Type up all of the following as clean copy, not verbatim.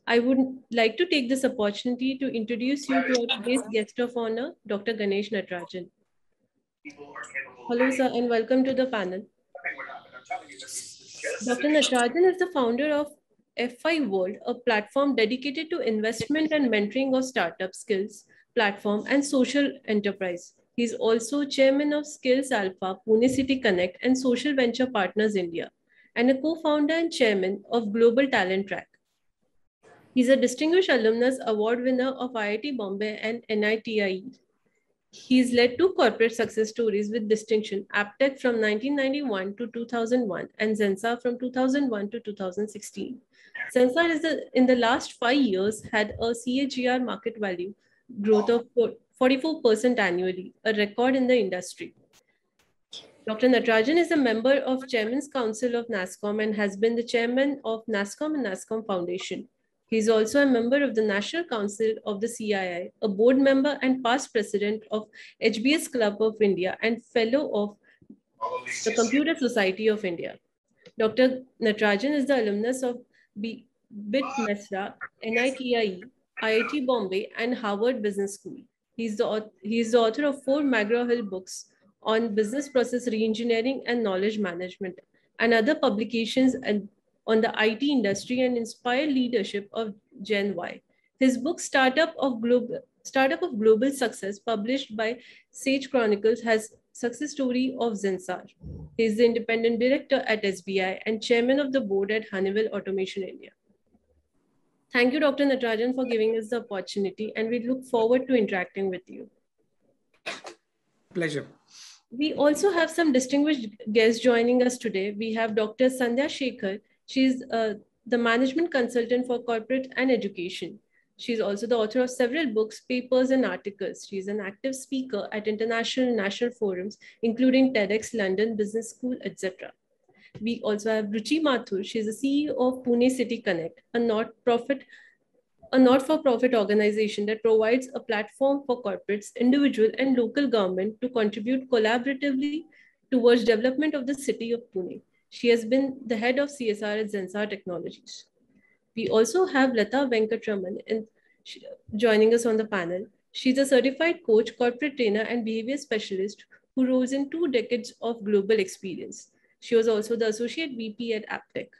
I would like to take this opportunity to introduce you to our today's guest of honor, Dr. Ganesh Natarajan. Hello, sir, and welcome to the panel. Dr. Natarajan is the founder of FI World, a platform dedicated to investment and mentoring of startup skills, platform, and social enterprise. He is also chairman of Skills Alpha, Pune City Connect, and Social Venture Partners India, and a co-founder and chairman of Global Talent Track. He's a distinguished alumnus award winner of IIT Bombay and NITIE. He's led two corporate success stories with distinction, Aptech from 1991 to 2001 and Zensa from 2001 to 2016. Zensa is in the last 5 years had a CAGR market value growth of 44% annually, a record in the industry. Dr. Natarajan is a member of Chairman's Council of NASSCOM and has been the chairman of NASSCOM and NASSCOM Foundation. He is also a member of the National Council of the CII, a board member and past president of HBS Club of India and fellow of the Computer Society of India. Dr. Natarajan is the alumnus of BIT Mesra, NITIE, IIT Bombay, and Harvard Business School. He is the author of 4 McGraw-Hill books on business process reengineering and knowledge management, and other publications on the IT industry and inspired leadership of Gen Y. His book, Startup of Global Success, published by Sage Chronicles, has success story of Zensar. He is the independent director at SBI and chairman of the board at Honeywell Automation India. Thank you, Dr. Natarajan, for giving us the opportunity, and we look forward to interacting with you. Pleasure. We also have some distinguished guests joining us today. We have Dr. Sandhya Shekhar. She's the management consultant for corporate and education. She's also the author of several books, papers, and articles. She's an active speaker at international and national forums, including TEDx London Business School, etc. We also have Ruchi Mathur. She's the CEO of Pune City Connect, a not-for-profit organization that provides a platform for corporates, individual, and local government to contribute collaboratively towards development of the city of Pune. She has been the head of CSR at Zensar Technologies. We also have Lata Venkatraman joining us on the panel. She's a certified coach, corporate trainer, and behavior specialist who rolls in 2 decades of global experience. She was also the associate VP at Aptech.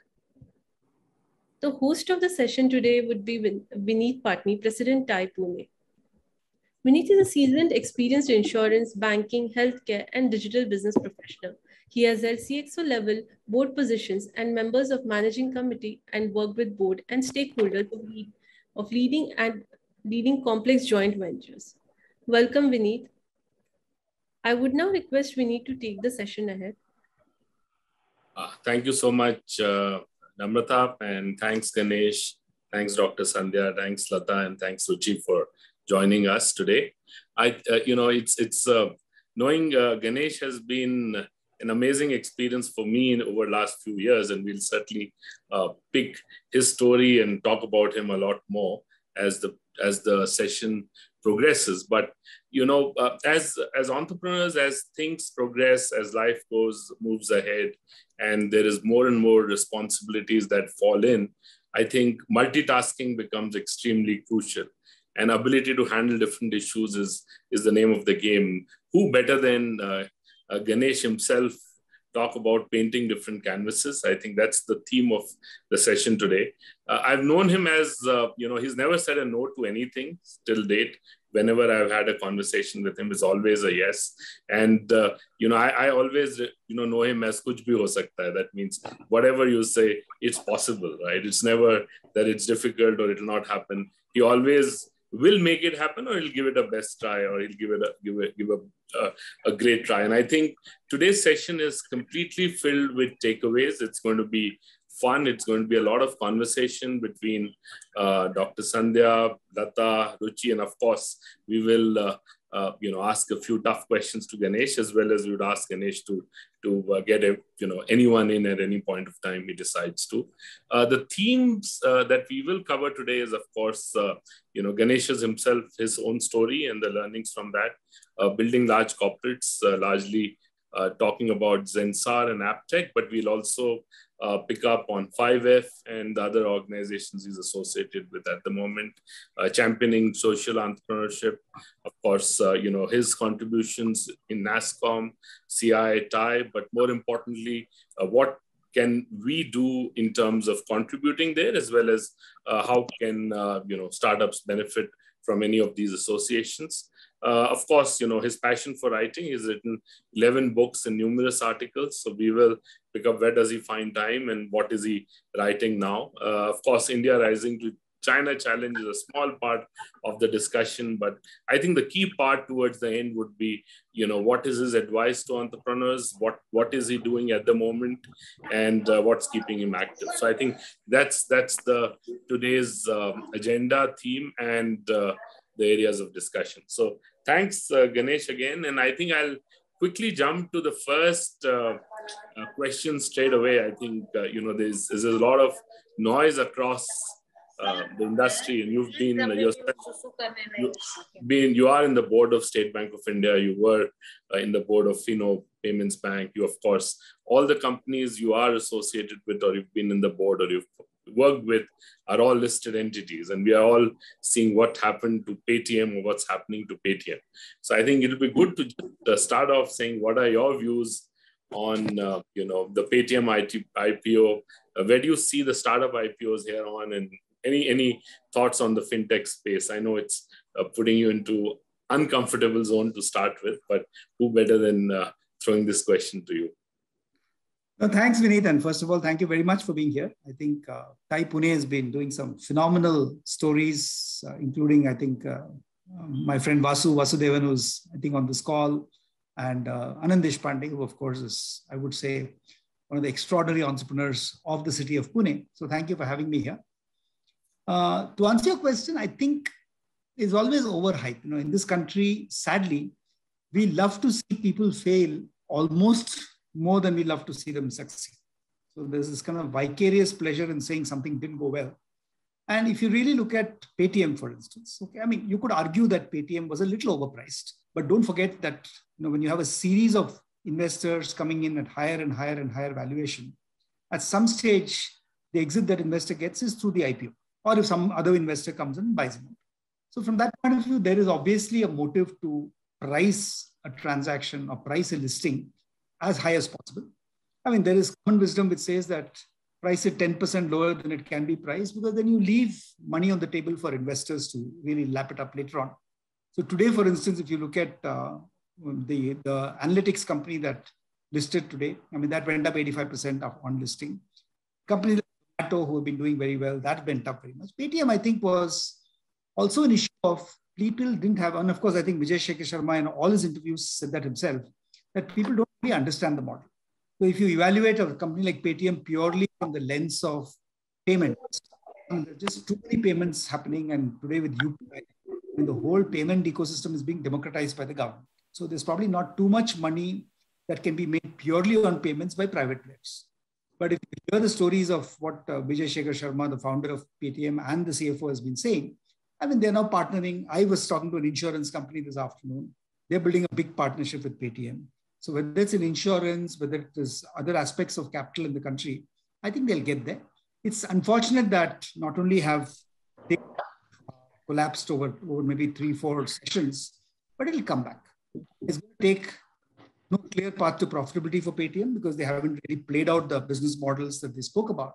The host of the session today would be Vineet Patni, President TiE Pune. Vineet is a seasoned, experienced insurance, banking, healthcare, and digital business professional. He has held CXO level board positions and members of managing committee and worked with board and stakeholders of leading complex joint ventures. Welcome, Vineet. I would now request Vineet to take the session ahead. Thank you so much, Namrata, and thanks Ganesh, thanks Dr. Sandhya, thanks Lata, and thanks Ruchi for joining us today. It's knowing Ganesh has been an amazing experience for me over the last few years, and we'll certainly pick his story and talk about him a lot more as the session progresses. But as entrepreneurs, as things progress, as life moves ahead, and there is more and more responsibilities that fall in, I think multitasking becomes extremely crucial. And ability to handle different issues is the name of the game. Who better than Ganesh himself talk about painting different canvases? I think that's the theme of the session today. I've known him as, he's never said a no to anything till date. Whenever I've had a conversation with him, it's always a yes. And, I always, know him as kuch bhi ho sakta hai. That means whatever you say, it's possible, right? It's never that it's difficult or it'll not happen. He always will make it happen, or he'll give it a best try, or he'll give a great try. And I think today's session is completely filled with takeaways. It's going to be fun. It's going to be a lot of conversation between Dr. Sandhya, Lata, Ruchi, and of course, we will ask a few tough questions to Ganesh, as well as we would ask Ganesh to get anyone in at any point of time he decides to. The themes that we will cover today is, of course, Ganesh's himself, his own story and the learnings from that, building large corporates, largely talking about Zensar and AppTech, but we'll also pick up on 5F and the other organizations he's associated with at the moment, championing social entrepreneurship. Of course, his contributions in NASSCOM, CI, TIE, but more importantly, what can we do in terms of contributing there, as well as how can startups benefit from any of these associations. Of course, his passion for writing. He's written 11 books and numerous articles. So we will pick up where does he find time and what is he writing now. Of course, India Rising to China Challenge is a small part of the discussion, but I think the key part towards the end would be, what is his advice to entrepreneurs? What is he doing at the moment, and what's keeping him active? So I think that's the today's agenda, theme, and the areas of discussion. So thanks, Ganesh, again, and I think I'll quickly jump to the first question straight away. I think there's a lot of noise across the industry, and you are in the board of State Bank of India. You were in the board of Fino Payments Bank. You, of course, all the companies you are associated with, or you've been in the board, or you've worked with, are all listed entities, and we are all seeing what happened to Paytm or what's happening to Paytm. So I think it'll be good to just start off saying what are your views on the Paytm IPO. Where do you see the startup IPOs here on, and any thoughts on the fintech space? I know it's putting you into uncomfortable zone to start with, but who better than throwing this question to you? No, thanks, Vineet. And first of all, thank you very much for being here. I think TIE Pune has been doing some phenomenal stories, including, I think, my friend Vasudevan, who's, I think, on this call, and Anand Deshpande, who, of course, is, I would say, one of the extraordinary entrepreneurs of the city of Pune. So thank you for having me here. To answer your question, I think it's always overhyped. In this country, sadly, we love to see people fail almost more than we love to see them succeed. So there's this kind of vicarious pleasure in saying something didn't go well. And if you really look at Paytm, for instance, okay, I mean, you could argue that Paytm was a little overpriced, but don't forget that when you have a series of investors coming in at higher and higher and higher valuation, at some stage, the exit that investor gets is through the IPO, or if some other investor comes in and buys them. So from that point of view, there is obviously a motive to price a transaction or price a listing as high as possible. I mean, there is common wisdom which says that price it 10% lower than it can be priced, because then you leave money on the table for investors to really lap it up later on. So today, for instance, if you look at the analytics company that listed today, I mean, that went up 85% on listing. Companies like Zomato, who have been doing very well, that went up very much. Paytm, I think, was also an issue of people didn't have, and of course, I think Vijay Shekhar Sharma in all his interviews said that himself, that people don't really understand the model. So if you evaluate a company like Paytm purely from the lens of payments, I mean, there's just too many payments happening, and today with UPI, I mean, the whole payment ecosystem is being democratized by the government. So there's probably not too much money that can be made purely on payments by private players. But if you hear the stories of what Vijay Shekhar Sharma, the founder of Paytm, and the CFO has been saying, I mean, they're now partnering. I was talking to an insurance company this afternoon. They're building a big partnership with Paytm. So whether it's in insurance, whether it is other aspects of capital in the country, I think they'll get there. It's unfortunate that not only have they collapsed over maybe 3-4 sessions, but it'll come back. It's going to take no clear path to profitability for Paytm because they haven't really played out the business models that they spoke about.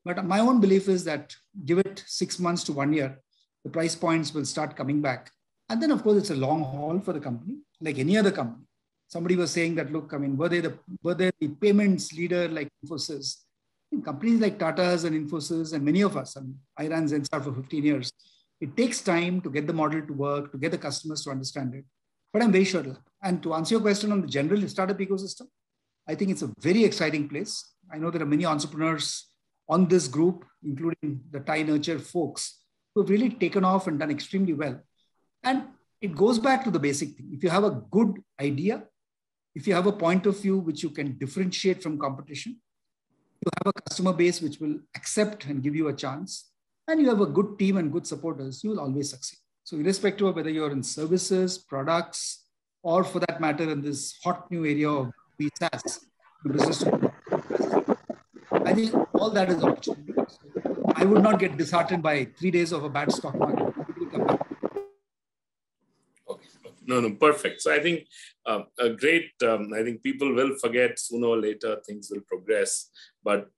But my own belief is that give it 6 months to 1 year, the price points will start coming back. And then, of course, it's a long haul for the company, like any other company. Somebody was saying that, look, I mean, were they the payments leader like Infosys? Companies like Tata's and Infosys and many of us, I mean, I ran Zensar for 15 years. It takes time to get the model to work, to get the customers to understand it. But I'm very sure. And to answer your question on the general startup ecosystem, I think it's a very exciting place. I know there are many entrepreneurs on this group, including the TIE Nurture folks, who have really taken off and done extremely well. And it goes back to the basic thing. If you have a good idea, if you have a point of view which you can differentiate from competition, you have a customer base which will accept and give you a chance, and you have a good team and good supporters, you will always succeed. So irrespective of whether you're in services, products, or for that matter, in this hot new area of be SaaS, the business to business. I think all that is opportunity. So I would not get disheartened by 3 days of a bad stock market. It will come back. Okay. No, perfect. So I think a great, I think people will forget sooner or later, things will progress. But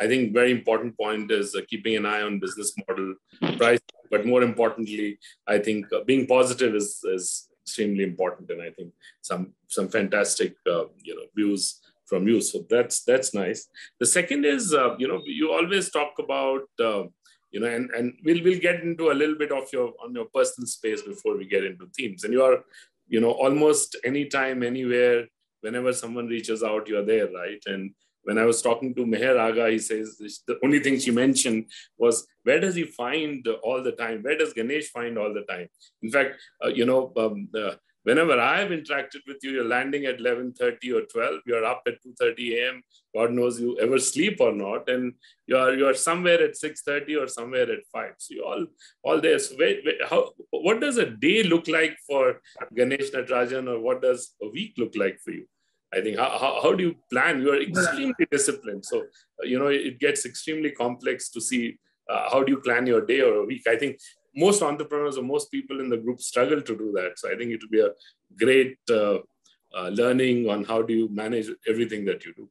I think very important point is keeping an eye on business model, price, but more importantly, I think being positive is extremely important. And I think some fantastic, views from you. So that's nice. The second is, you always talk about, and we'll get into a little bit of your personal space before we get into themes. And you are, almost anytime, anywhere, whenever someone reaches out, you're there, right? And when I was talking to Meher Aga, he says the only thing she mentioned was, where does he find all the time? Where does Ganesh find all the time? In fact, whenever I have interacted with you, you're landing at 11:30 or 12. You're up at 2:30 a.m. God knows you ever sleep or not, and you're somewhere at 6:30 or somewhere at 5. So you're all there. So what does a day look like for Ganesh Natarajan, or what does a week look like for you? I think how do you plan? You are extremely disciplined, so it gets extremely complex to see how do you plan your day or a week. I think most entrepreneurs or most people in the group struggle to do that. So I think it will be a great learning on how do you manage everything that you do.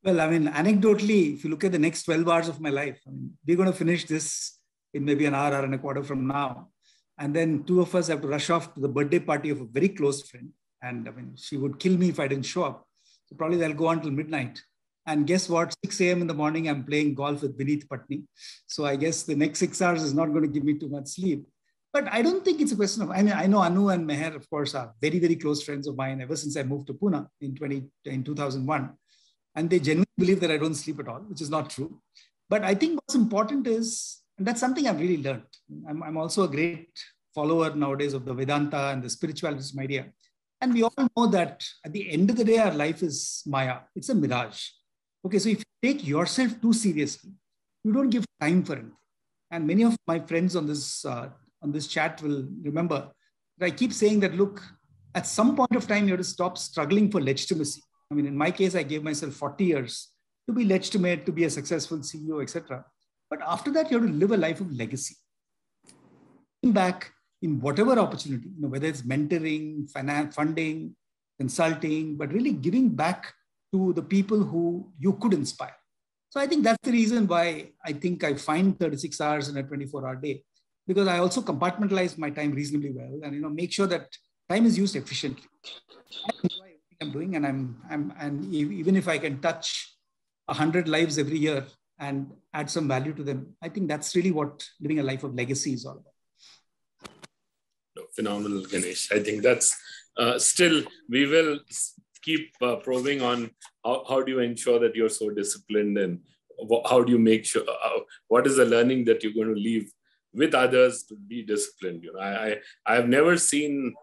Well, I mean, anecdotally, if you look at the next 12 hours of my life, we're going to finish this in maybe an hour and a quarter from now. And then two of us have to rush off to the birthday party of a very close friend. And I mean, she would kill me if I didn't show up. So probably they'll go on till midnight. And guess what? 6 a.m. in the morning, I'm playing golf with Vineet Patni. So I guess the next 6 hours is not going to give me too much sleep. But I don't think it's a question of, I mean, I know Anu and Meher, of course, are very, very close friends of mine ever since I moved to Pune in 2001. And they genuinely believe that I don't sleep at all, which is not true. But I think what's important is, and that's something I've really learned. I'm also a great follower nowadays of the Vedanta and the spiritualism idea. And we all know that at the end of the day, our life is Maya. It's a mirage. Okay, so if you take yourself too seriously, you don't give time for anything. And many of my friends on this chat will remember that I keep saying that, look, at some point of time, you have to stop struggling for legitimacy. I mean, in my case, I gave myself 40 years to be legitimate, to be a successful CEO, etc. But after that, you have to live a life of legacy. Back in whatever opportunity, whether it's mentoring, finance, funding, consulting, but really giving back to the people who you could inspire. So I think that's the reason why I think I find 36 hours in a 24-hour day, because I also compartmentalize my time reasonably well and make sure that time is used efficiently. I enjoy everything I'm doing, and even if I can touch 100 lives every year and add some value to them, I think that's really what living a life of legacy is all about. Phenomenal, Ganesh. I think that's still, we will keep probing on how do you ensure that you're so disciplined, and how do you make sure, what is the learning that you're going to leave with others to be disciplined. I have never seen,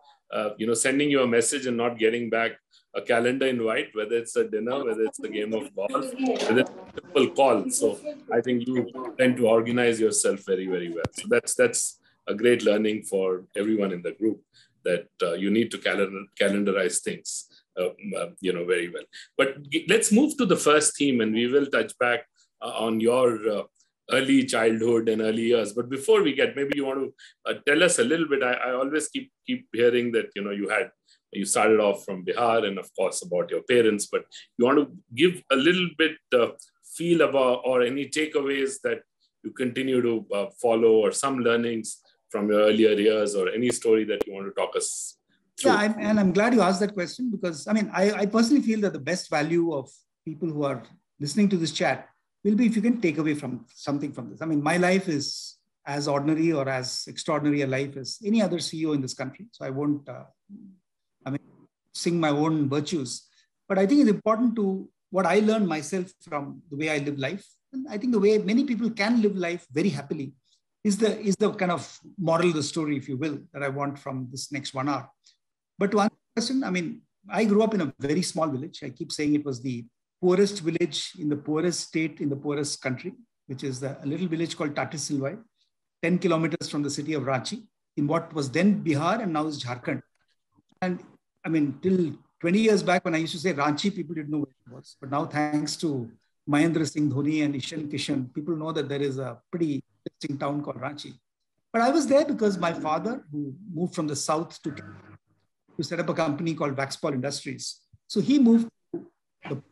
sending you a message and not getting back a calendar invite, whether it's a dinner, whether it's a game of golf, whether it's a simple call. So I think you tend to organize yourself very, very well. So that's a great learning for everyone in the group, that you need to calendarize things, very well. But let's move to the first theme, and we will touch back on your early childhood and early years. But before we get, maybe you want to tell us a little bit. I always keep hearing that you started off from Bihar, and of course about your parents, but you want to give a little bit feel about, or any takeaways that you continue to follow, or some learnings from your earlier years, or any story that you want to talk us through. Yeah, and I'm glad you asked that question, because I personally feel that the best value of people who are listening to this chat will be if you can take away from something from this. My life is as ordinary or as extraordinary a life as any other CEO in this country. So I won't, sing my own virtues, but I think it's important to what I learned myself from the way I live life. And I think the way many people can live life very happily is the kind of moral of the story, if you will, that I want from this next 1 hour. But to answer the question, I grew up in a very small village. I keep saying it was the poorest village in the poorest state in the poorest country, which is a little village called Tatisilwai, 10 kilometers from the city of Ranchi, in what was then Bihar and now is Jharkhand. And till 20 years back when I used to say Ranchi, people didn't know where it was. But now thanks to Mahendra Singh Dhoni and Ishan Kishan, people know that there is a pretty interesting town called Ranchi. But I was there because my father, who moved from the south to set up a company called Waxpol Industries. So he moved to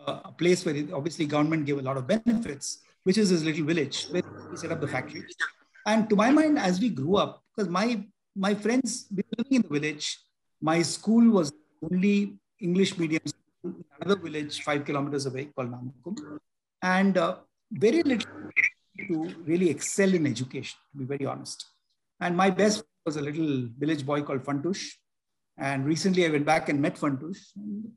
a place where obviously government gave a lot of benefits, which is his little village where he set up the factory. And to my mind, as we grew up, because my friends, we were living in the village, my school was only English medium school in another village 5 kilometers away called Namakum. And very little to really excel in education, to be very honest. And my best friend was a little village boy called Fantush. And recently I went back and met Fantush.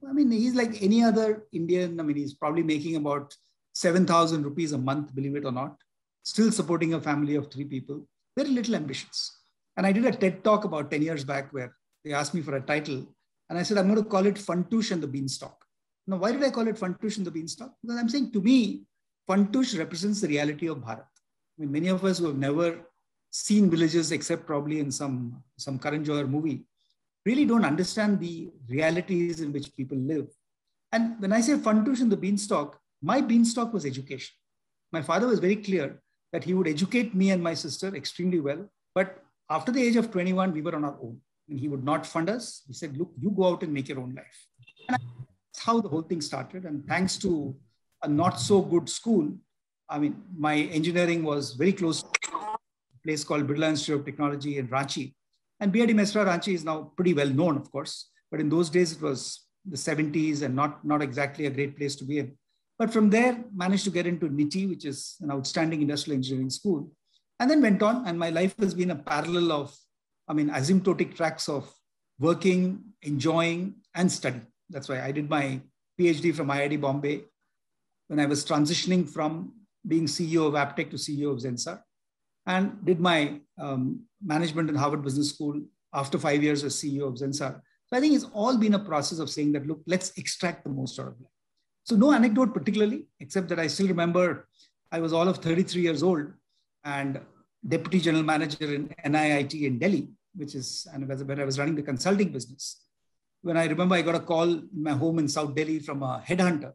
I mean, he's like any other Indian. I mean, he's probably making about 7,000 rupees a month, believe it or not, still supporting a family of 3 people, very little ambitions. And I did a TED talk about 10 years back where they asked me for a title. And I said, I'm going to call it Fantush and the Beanstalk. Now, why did I call it Fantush and the Beanstalk? Because I'm saying, to me, Fantush represents the reality of Bharat. I mean, many of us who have never seen villages except probably in some Karan Johar movie really don't understand the realities in which people live. And when I say Fantush and the Beanstalk, my beanstalk was education. My father was very clear that he would educate me and my sister extremely well. But after the age of 21, we were on our own. And he would not fund us. He said, look, you go out and make your own life. And that's how the whole thing started. And thanks to a not so good school, I mean, my engineering was very close to a place called Birla Institute of Technology in Ranchi. And BID Mesra Ranchi is now pretty well known, of course. But in those days, it was the 70s and not exactly a great place to be in. But from there, managed to get into NITI, which is an outstanding industrial engineering school. And then went on. And my life has been a parallel of, I mean, asymptotic tracks of working, enjoying, and study. That's why I did my PhD from IIT Bombay when I was transitioning from being CEO of Aptech to CEO of Zensar, and did my management in Harvard Business School after 5 years as CEO of Zensar. So I think it's all been a process of saying that, look, let's extract the most out of life. So no anecdote particularly, except that I still remember I was all of 33 years old and deputy general manager in NIIT in Delhi, which is, and when I was running the consulting business. When I remember I got a call in my home in South Delhi from a headhunter.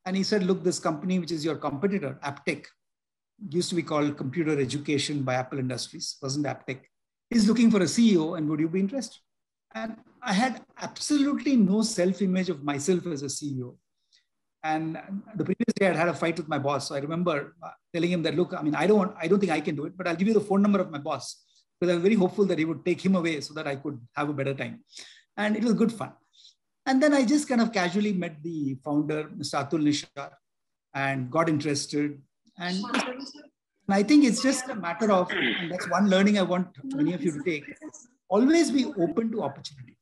And he said, look, this company, which is your competitor, Aptech, used to be called Computer Education by Apple Industries, wasn't Aptech, is looking for a CEO and would you be interested? And I had absolutely no self-image of myself as a CEO. And the previous day I had a fight with my boss. So I remember telling him that, look, I mean, I don't think I can do it, but I'll give you the phone number of my boss because I was very hopeful that he would take him away so that I could have a better time. And it was good fun. And then I just kind of casually met the founder, Mr. Atul Nishar, and got interested. And I think it's just a matter of, and that's one learning I want many of you to take, always be open to opportunity.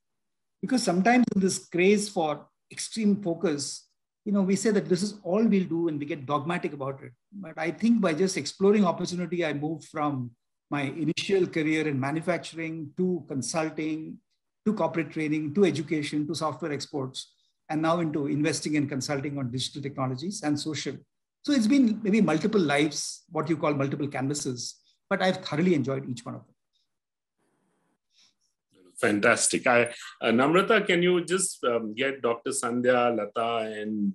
Because sometimes in this craze for extreme focus, you know, we say that this is all we'll do and we get dogmatic about it. But I think by just exploring opportunity, I moved from my initial career in manufacturing to consulting, to corporate training, to education, to software exports, and now into investing and consulting on digital technologies and social. So it's been maybe multiple lives, what you call multiple canvases, but I've thoroughly enjoyed each one of them. Fantastic. Namrata, can you just get Dr. Sandhya, Lata, and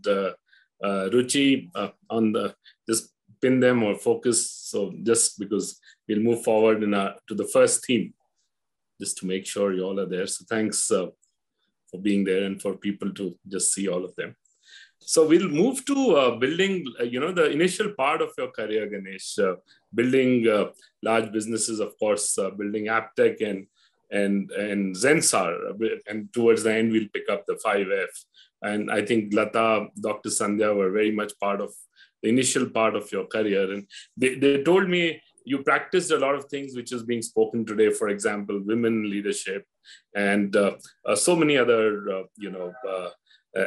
Ruchi on just pin them or focus? So just because we'll move forward to the first theme, just to make sure you all are there. So thanks for being there and for people to just see all of them. So we'll move to building, the initial part of your career, Ganesh, building large businesses, of course, building Aptech and Zensar, and towards the end, we'll pick up the 5F. And I think Lata, Dr. Sandhya were very much part of the initial part of your career. And they told me you practiced a lot of things which is being spoken today, for example, women leadership and so many other,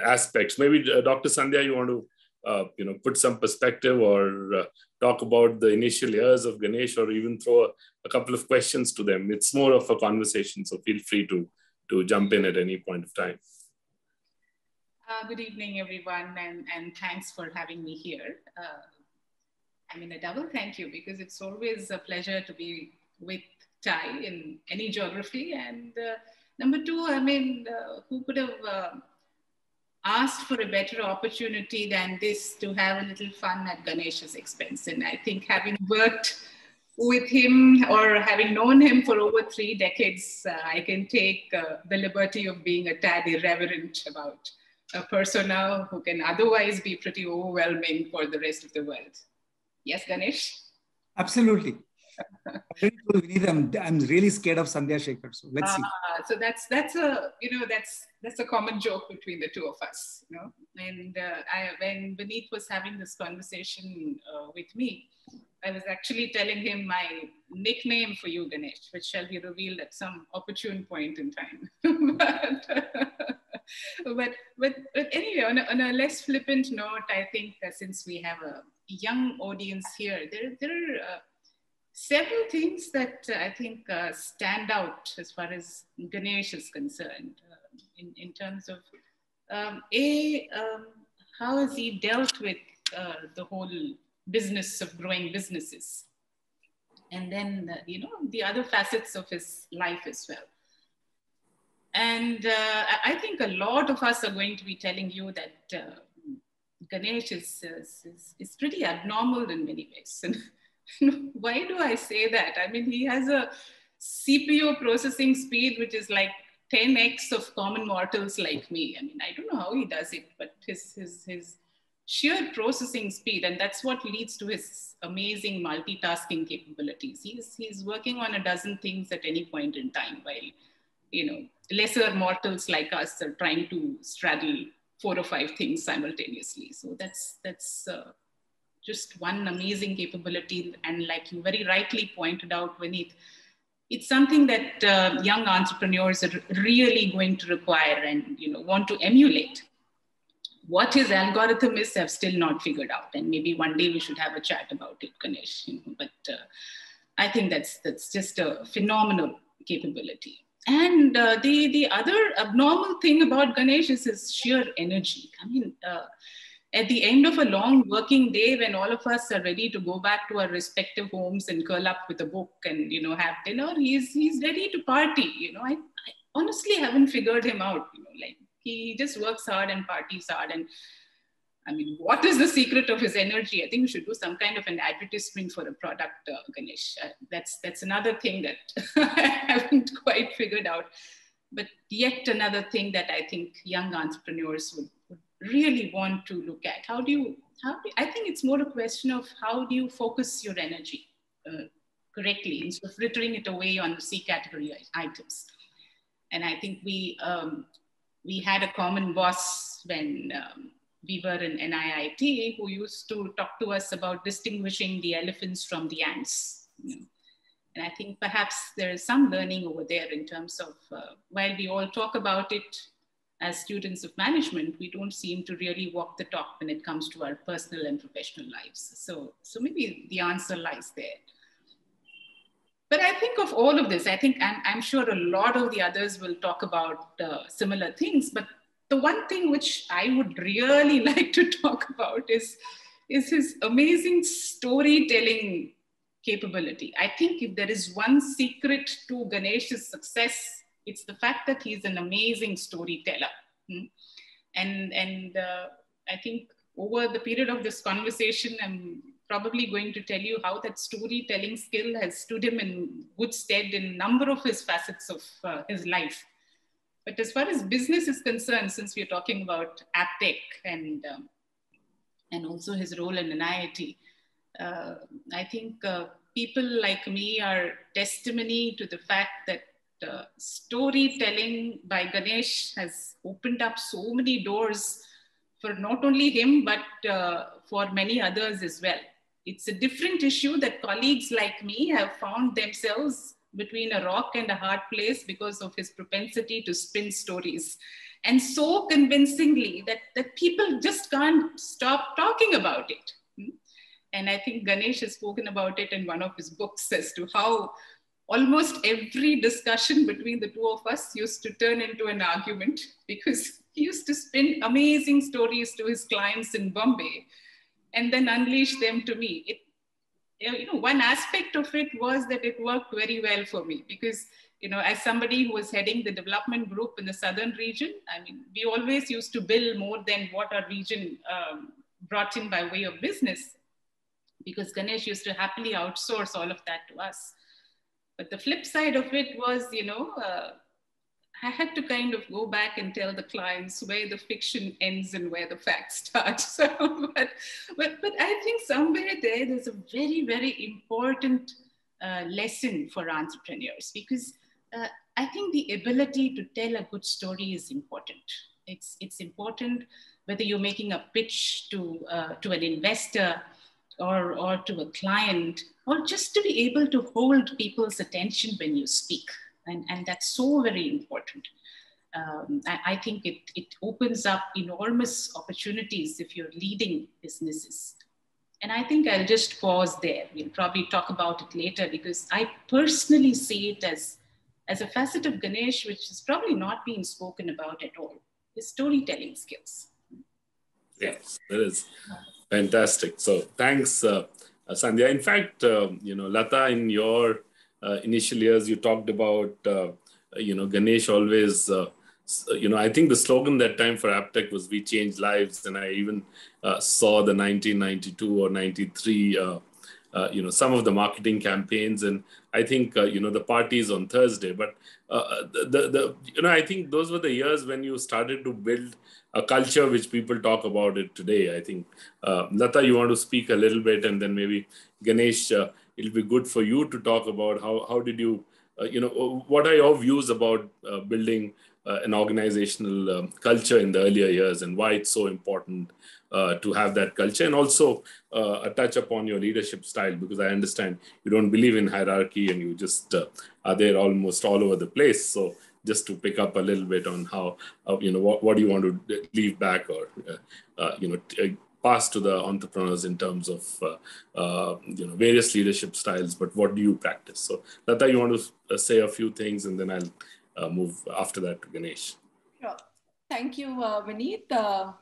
aspects. Maybe Dr. Sandhya, you want to, put some perspective or talk about the initial years of Ganesh, or even throw a couple of questions to them. It's more of a conversation, so feel free to jump in at any point of time. Good evening, everyone, and thanks for having me here. I mean, a double thank you, because it's always a pleasure to be with Ty in any geography. And number two, I mean, who could have asked for a better opportunity than this to have a little fun at Ganesh's expense. And I think having worked with him or having known him for over 3 decades, I can take the liberty of being a tad irreverent about a persona who can otherwise be pretty overwhelming for the rest of the world. Yes, Ganesh? Absolutely. I'm really scared of Sandhya Shekhar. So let's see. So that's a common joke between the two of us, you know. And when Vineet was having this conversation with me, I was actually telling him my nickname for you, Ganesh, which shall be revealed at some opportune point in time. but anyway, on a less flippant note, I think since we have a young audience here, there are several things that I think stand out as far as Ganesh is concerned in terms of how has he dealt with the whole business of growing businesses, and then the other facets of his life as well. And I think a lot of us are going to be telling you that Ganesh is pretty abnormal in many ways. And why do I say that? I mean, he has a CPU processing speed which is like 10x of common mortals like me. I mean, I don't know how he does it, but his sheer processing speed, and that's what leads to his amazing multitasking capabilities. He's working on a dozen things at any point in time, while lesser mortals like us are trying to straddle 4 or 5 things simultaneously. So that's just one amazing capability. And like you very rightly pointed out, Vineet, it's something that young entrepreneurs are really going to require and want to emulate. What his algorithm is, I've still not figured out. And maybe one day we should have a chat about it, Ganesh. But I think that's just a phenomenal capability. And the other abnormal thing about Ganesh is his sheer energy. I mean, at the end of a long working day, when all of us are ready to go back to our respective homes and curl up with a book and have dinner, he's ready to party. I honestly haven't figured him out. Like he just works hard and parties hard. And I mean, what is the secret of his energy? I think we should do some kind of an advertisement for a product, Ganesh. That's another thing that I haven't quite figured out. But yet another thing that I think young entrepreneurs would really want to look at. I think it's more a question of how do you focus your energy correctly instead of frittering it away on the C category items. And I think we had a common boss when we were in NIIT who used to talk to us about distinguishing the elephants from the ants. And I think perhaps there is some learning over there in terms of, while we all talk about it as students of management, we don't seem to really walk the talk when it comes to our personal and professional lives. So maybe the answer lies there. But I think of all of this, I'm sure a lot of the others will talk about similar things, but the one thing which I would really like to talk about is his amazing storytelling capability. I think if there is one secret to Ganesh's success, it's the fact that he's an amazing storyteller. And I think over the period of this conversation, I'm probably going to tell you how that storytelling skill has stood him in good stead in a number of his facets of his life. But as far as business is concerned, since we're talking about AppTech and also his role in NIIT, I think people like me are testimony to the fact that storytelling by Ganesh has opened up so many doors for not only him, but for many others as well. It's a different issue that colleagues like me have found themselves between a rock and a hard place because of his propensity to spin stories. And so convincingly that people just can't stop talking about it. And I think Ganesh has spoken about it in one of his books as to how almost every discussion between the two of us used to turn into an argument because he used to spin amazing stories to his clients in Bombay and then unleash them to me. One aspect of it was that it worked very well for me because You know, as somebody who was heading the development group in the southern region, I mean, we always used to bill more than what our region brought in by way of business, because Ganesh used to happily outsource all of that to us. But the flip side of it was, you know, I had to kind of go back and tell the clients where the fiction ends and where the facts start. So, but I think somewhere there's a very, very important lesson for entrepreneurs, because I think the ability to tell a good story is important. It's important whether you're making a pitch to an investor or to a client, or just to be able to hold people's attention when you speak. And that's so very important. I think it opens up enormous opportunities if you're leading businesses. And I think I'll just pause there. We'll probably talk about it later, because I personally see it as a facet of Ganesh, which is probably not being spoken about at all, his storytelling skills. Yes, that is fantastic. So thanks, Sandhya. In fact, you know, Lata, in your initial years, you talked about, you know, Ganesh always, you know, I think the slogan that time for Aptech was "We Change Lives," and I even saw the 1992 or 93, you know, some of the marketing campaigns, and I think you know, the parties on Thursday. But you know, I think those were the years when you started to build a culture which people talk about it today. I think Lata, you want to speak a little bit, and then maybe Ganesh, it'll be good for you to talk about how did you, you know, what are your views about building an organizational culture in the earlier years, and why it's so important to have that culture, and also a touch upon your leadership style, because I understand you don't believe in hierarchy and you just are there almost all over the place. So just to pick up a little bit on how, you know, what do you want to leave back, or, you know, pass to the entrepreneurs in terms of, you know, various leadership styles, but what do you practice? So Lata, you want to say a few things, and then I'll move after that to Ganesh. Sure. Thank you, Vineet.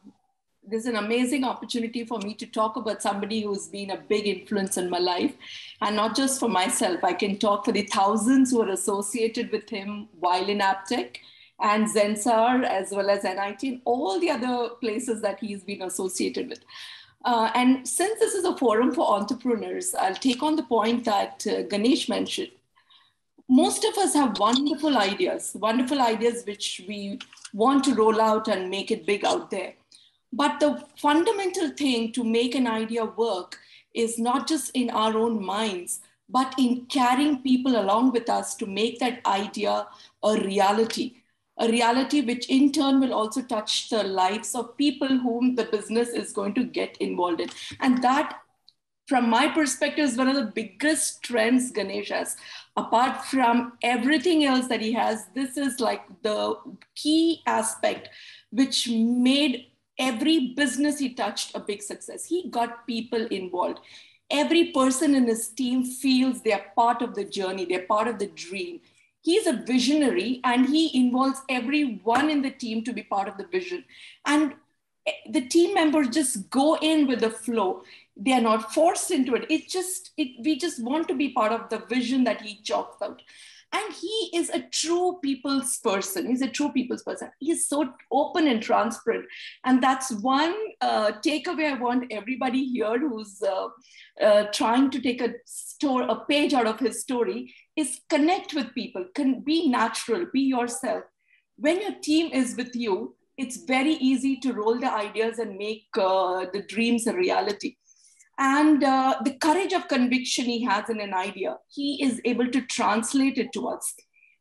This is an amazing opportunity for me to talk about somebody who's been a big influence in my life, and not just for myself. I can talk for the thousands who are associated with him while in Aptech and Zensar, as well as NIT, and all the other places that he's been associated with. And since this is a forum for entrepreneurs, I'll take on the point that Ganesh mentioned. Most of us have wonderful ideas which we want to roll out and make it big out there. But the fundamental thing to make an idea work is not just in our own minds, but in carrying people along with us to make that idea a reality which in turn will also touch the lives of people whom the business is going to get involved in. And that, from my perspective, is one of the biggest strengths Ganesh has. Apart from everything else that he has, this is like the key aspect which made every business he touched a big success. He got people involved. Every person in his team feels they're part of the journey, they're part of the dream. He's a visionary, and he involves everyone in the team to be part of the vision. And the team members just go in with the flow. They are not forced into it. We just want to be part of the vision that he chalks out. And he is a true people's person. He's so open and transparent. And that's one takeaway I want everybody here who's trying to take a page out of his story, is connect with people, can be natural, be yourself. When your team is with you, it's very easy to roll the ideas and make the dreams a reality. And the courage of conviction he has in an idea, he is able to translate it to us.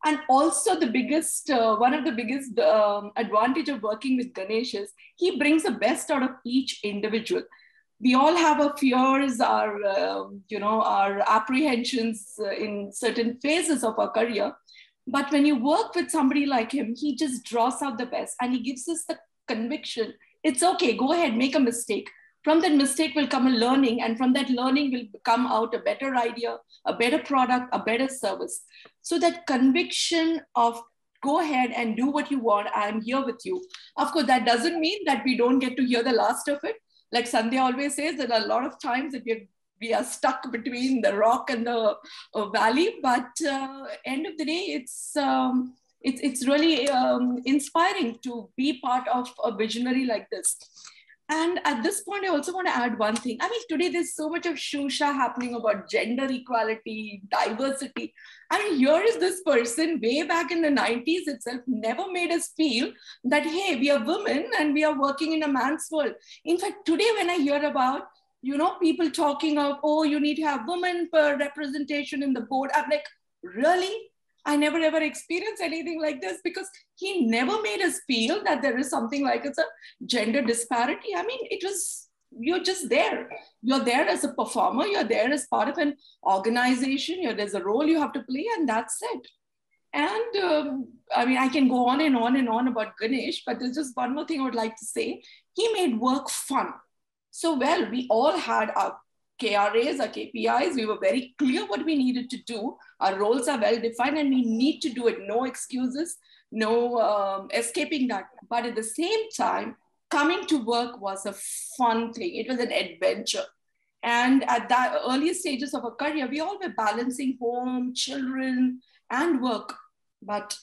And also one of the biggest advantage of working with Ganesh is he brings the best out of each individual. We all have our fears, our apprehensions in certain phases of our career. But when you work with somebody like him, he just draws out the best, and he gives us the conviction. It's okay, go ahead, make a mistake. From that mistake will come a learning, and from that learning will come out a better idea, a better product, a better service. So that conviction of go ahead and do what you want, I'm here with you. Of course, that doesn't mean that we don't get to hear the last of it. Like Sandhya always says, there are a lot of times that we're we are stuck between the rock and the valley. But end of the day, it's really inspiring to be part of a visionary like this. And at this point, I also want to add one thing. I mean, today there's so much of shusha happening about gender equality, diversity. I mean, here is this person way back in the 90s itself, never made us feel that, hey, we are women and we are working in a man's world. In fact, today when I hear about, people talking of, oh, you need to have women per representation in the board, I'm like, really? I never ever experienced anything like this, because he never made us feel that there is something like it's a gender disparity. I mean, you're just there. You're there as a performer. You're there as part of an organization. There's a role you have to play, and that's it. And I mean, I can go on and on and on about Ganesh, but there's just one more thing I would like to say. He made work fun. So, well, we all had our KRAs, our KPIs, we were very clear what we needed to do. Our roles are well defined and we need to do it. No excuses, no escaping that. But at the same time, coming to work was a fun thing. It was an adventure. And at that early stages of our career, we all were balancing home, children, and work. But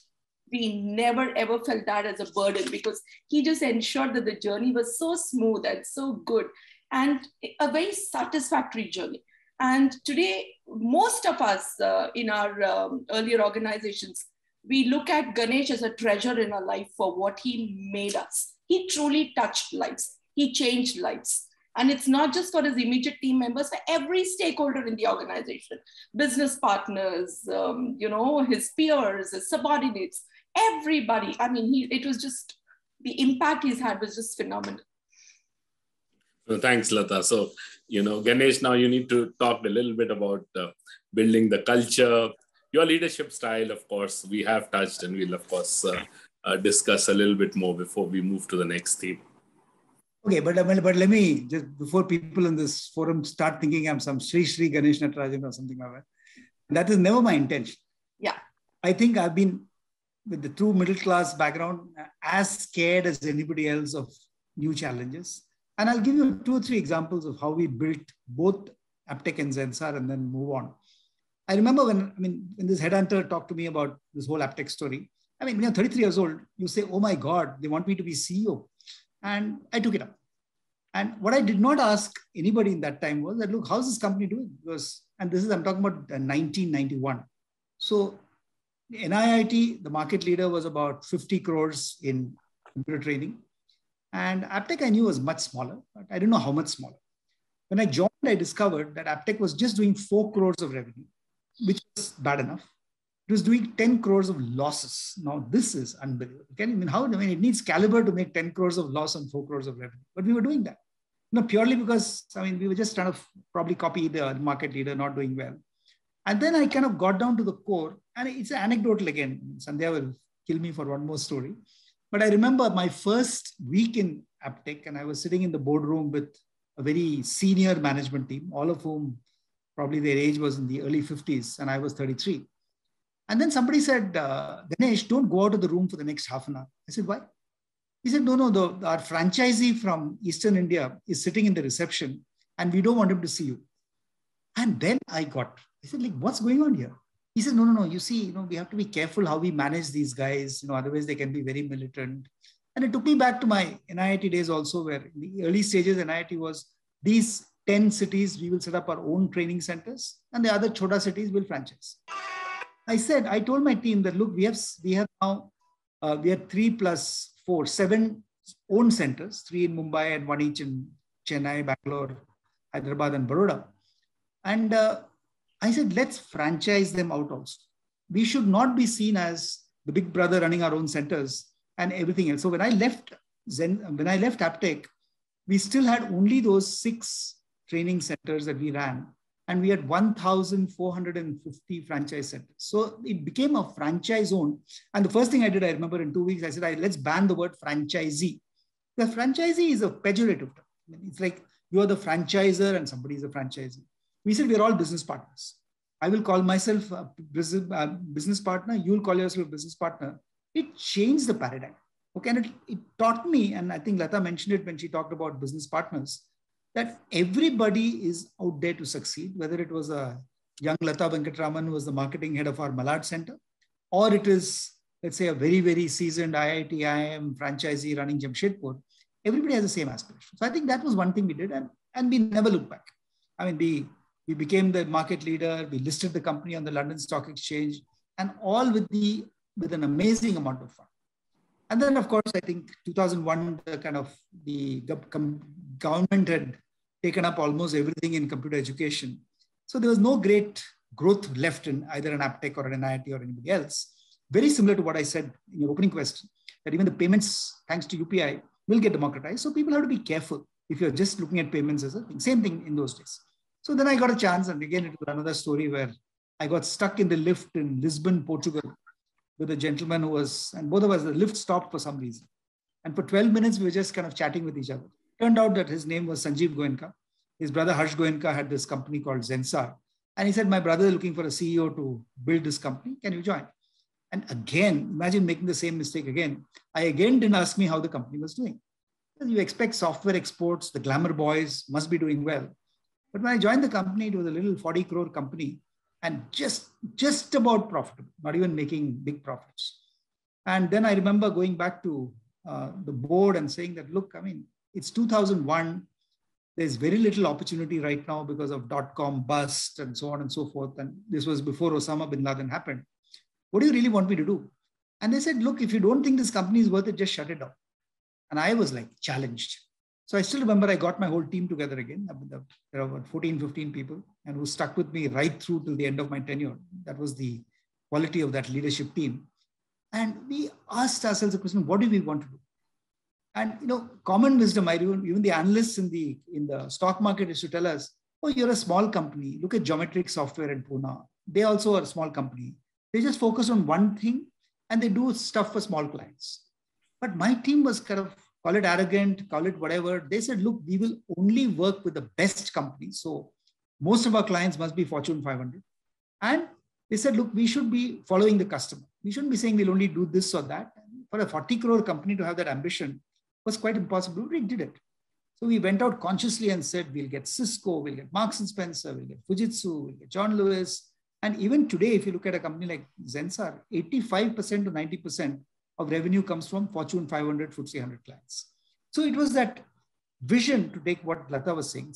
we never ever felt that as a burden, because he just ensured that the journey was so smooth and so good, and a very satisfactory journey. And today, most of us in our earlier organizations, we look at Ganesh as a treasure in our life for what he made us. He truly touched lives. He changed lives. And it's not just for his immediate team members, for every stakeholder in the organization, business partners, his peers, his subordinates, everybody. I mean, it was just, the impact he's had was just phenomenal. Thanks, Lata. So, Ganesh, now you need to talk a little bit about building the culture, your leadership style. Of course, we have touched, and we'll, of course, discuss a little bit more before we move to the next theme. Okay, but let me, just before people in this forum start thinking I'm some Sri Ganesh Natarajan or something like that. That is never my intention. Yeah. I think I've been, with the true middle class background, as scared as anybody else of new challenges. And I'll give you 2 or 3 examples of how we built both Aptech and Zensar and then move on. I remember when this headhunter talked to me about this whole Aptech story. I mean, when you're 33 years old, you say, oh my God, they want me to be CEO. And I took it up. And what I did not ask anybody in that time was that, look, how's this company doing? I'm talking about 1991. So NIIT, the market leader, was about 50 crores in computer training. And Aptech I knew was much smaller, but I didn't know how much smaller. When I joined, I discovered that Aptech was just doing 4 crores of revenue, which was bad enough. It was doing 10 crores of losses. Now, this is unbelievable. It needs caliber to make 10 crores of loss on 4 crores of revenue. But we were doing that. Purely because, we were just trying to probably copy the market leader, not doing well. And then I kind of got down to the core, and it's anecdotal again. Sandhya will kill me for one more story. But I remember my first week in Aptech, and I was sitting in the boardroom with a very senior management team, all of whom probably their age was in the early 50s, and I was 33. And then somebody said, Ganesh, don't go out of the room for the next half an hour. I said, why? He said, no, our franchisee from Eastern India is sitting in the reception and we don't want him to see you. And then I said, what's going on here? He said, no, you see, we have to be careful how we manage these guys, otherwise they can be very militant. And it took me back to my NIIT days also, where in the early stages, NIIT was these 10 cities, we will set up our own training centers, and the other chota cities will franchise. I told my team that, look, we have now 3 plus 4, 7 own centers, 3 in Mumbai and 1 each in Chennai, Bangalore, Hyderabad, and Baroda. And I said, let's franchise them out also. We should not be seen as the big brother running our own centers and everything else. So when I left Aptech, we still had only those 6 training centers that we ran, and we had 1,450 franchise centers. So it became a franchise zone. And the first thing I did, I remember in 2 weeks, I said, let's ban the word franchisee. The franchisee is a pejorative term. It's like you are the franchisor and somebody is a franchisee. We said we're all business partners. I will call myself a business partner. You'll call yourself a business partner. It changed the paradigm. Okay, and it taught me, and I think Lata mentioned it when she talked about business partners. that everybody is out there to succeed, whether it was a young Lata Venkatraman who was the marketing head of our Malad Center, or it is, let's say, a very, very seasoned IIT, IIM franchisee running Jamshedpur. Everybody has the same aspiration. So I think that was one thing we did, and we never looked back. I mean, we became the market leader, we listed the company on the London Stock Exchange, and all with an amazing amount of fun. And then, of course, I think 2001, the government had taken up almost everything in computer education. So there was no great growth left in either an Aptech or an NIT or anybody else. Very similar to what I said in your opening question, that even the payments, thanks to UPI, will get democratized. So people have to be careful if you're just looking at payments as a thing. Same thing in those days. So then I got a chance, and again, it was another story where I got stuck in the lift in Lisbon, Portugal, with a gentleman who was, and both of us, the lift stopped for some reason. And for 12 minutes, we were just kind of chatting with each other. Turned out that his name was Sanjeev Goenka. His brother Harsh Goenka had this company called Zensar. And he said, my brother is looking for a CEO to build this company. Can you join? And again, imagine making the same mistake again. I again didn't ask me how the company was doing. You expect software exports, the glamour boys must be doing well. But when I joined the company, it was a little 40 crore company and just about profitable, not even making big profits. And then I remember going back to the board and saying that, look, I mean, it's 2001. There's very little opportunity right now because of .com bust and so on and so forth. And this was before Osama bin Laden happened. What do you really want me to do? And they said, look, if you don't think this company is worth it, just shut it down. And I was like challenged. So I still remember I got my whole team together again. There are about 14, 15 people, and who stuck with me right through till the end of my tenure. That was the quality of that leadership team. And we asked ourselves the question, what do we want to do? And common wisdom, even the analysts in the stock market used to tell us, oh, you're a small company. Look at Geometric Software in Pune. They also are a small company. They just focus on one thing and they do stuff for small clients. But my team was kind of, call it arrogant, call it whatever. They said, look, we will only work with the best companies. So most of our clients must be Fortune 500. And they said, look, we should be following the customer. We shouldn't be saying we'll only do this or that. For a 40 crore company to have that ambition was quite impossible. We did it. So we went out consciously and said, we'll get Cisco, we'll get Marks and Spencer, we'll get Fujitsu, we'll get John Lewis. And even today, if you look at a company like Zensar, 85% to 90% of revenue comes from Fortune 500, FTSE 100 clients. So it was that vision to take what Lata was saying,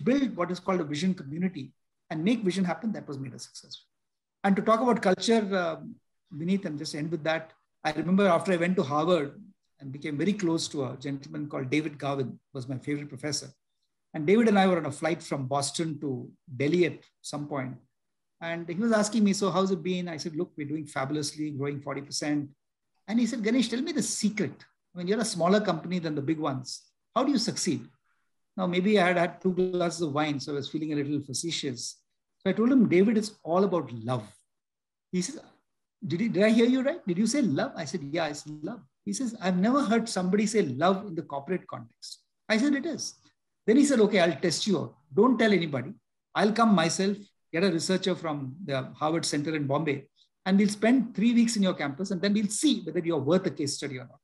build what is called a vision community and make vision happen. That was made us successful. And to talk about culture, Vineet, and just end with that, I remember after I went to Harvard and became very close to a gentleman called David Garvin, was my favorite professor. And David and I were on a flight from Boston to Delhi at some point. And he was asking me, so how's it been? I said, look, we're doing fabulously, growing 40%. And he said, Ganesh, tell me the secret. When you're a smaller company than the big ones, how do you succeed? Now, maybe I had 2 glasses of wine, so I was feeling a little facetious. So I told him, David, it's all about love. He says, did I hear you right? Did you say love? I said, yeah, it's love. He says, I've never heard somebody say love in the corporate context. I said, it is. Then he said, okay, I'll test you out. Don't tell anybody. I'll come myself, get a researcher from the Harvard Center in Bombay, and we'll spend 3 weeks in your campus, and then we'll see whether you're worth a case study or not.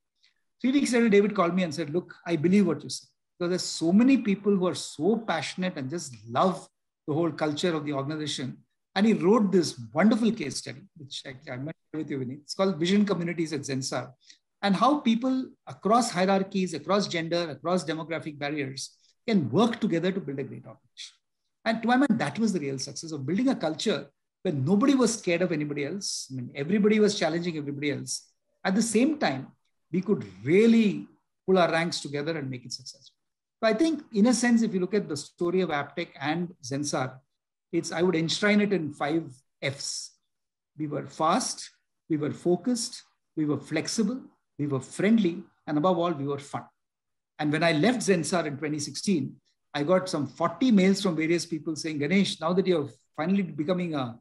3 weeks later, David called me and said, look, I believe what you say. Because there's so many people who are so passionate and just love the whole culture of the organization. And he wrote this wonderful case study, which I might share with you, Vineet. It's called Vision Communities at Zensar. And how people across hierarchies, across gender, across demographic barriers can work together to build a great organization. And to my mind, that was the real success of building a culture where nobody was scared of anybody else. I mean, everybody was challenging everybody else. At the same time, we could really pull our ranks together and make it successful. So I think, in a sense, if you look at the story of Aptech and Zensar, I would enshrine it in 5 Fs. We were fast, we were focused, we were flexible, we were friendly, and above all, we were fun. And when I left Zensar in 2016, I got some 40 mails from various people saying, Ganesh, now that you're finally becoming an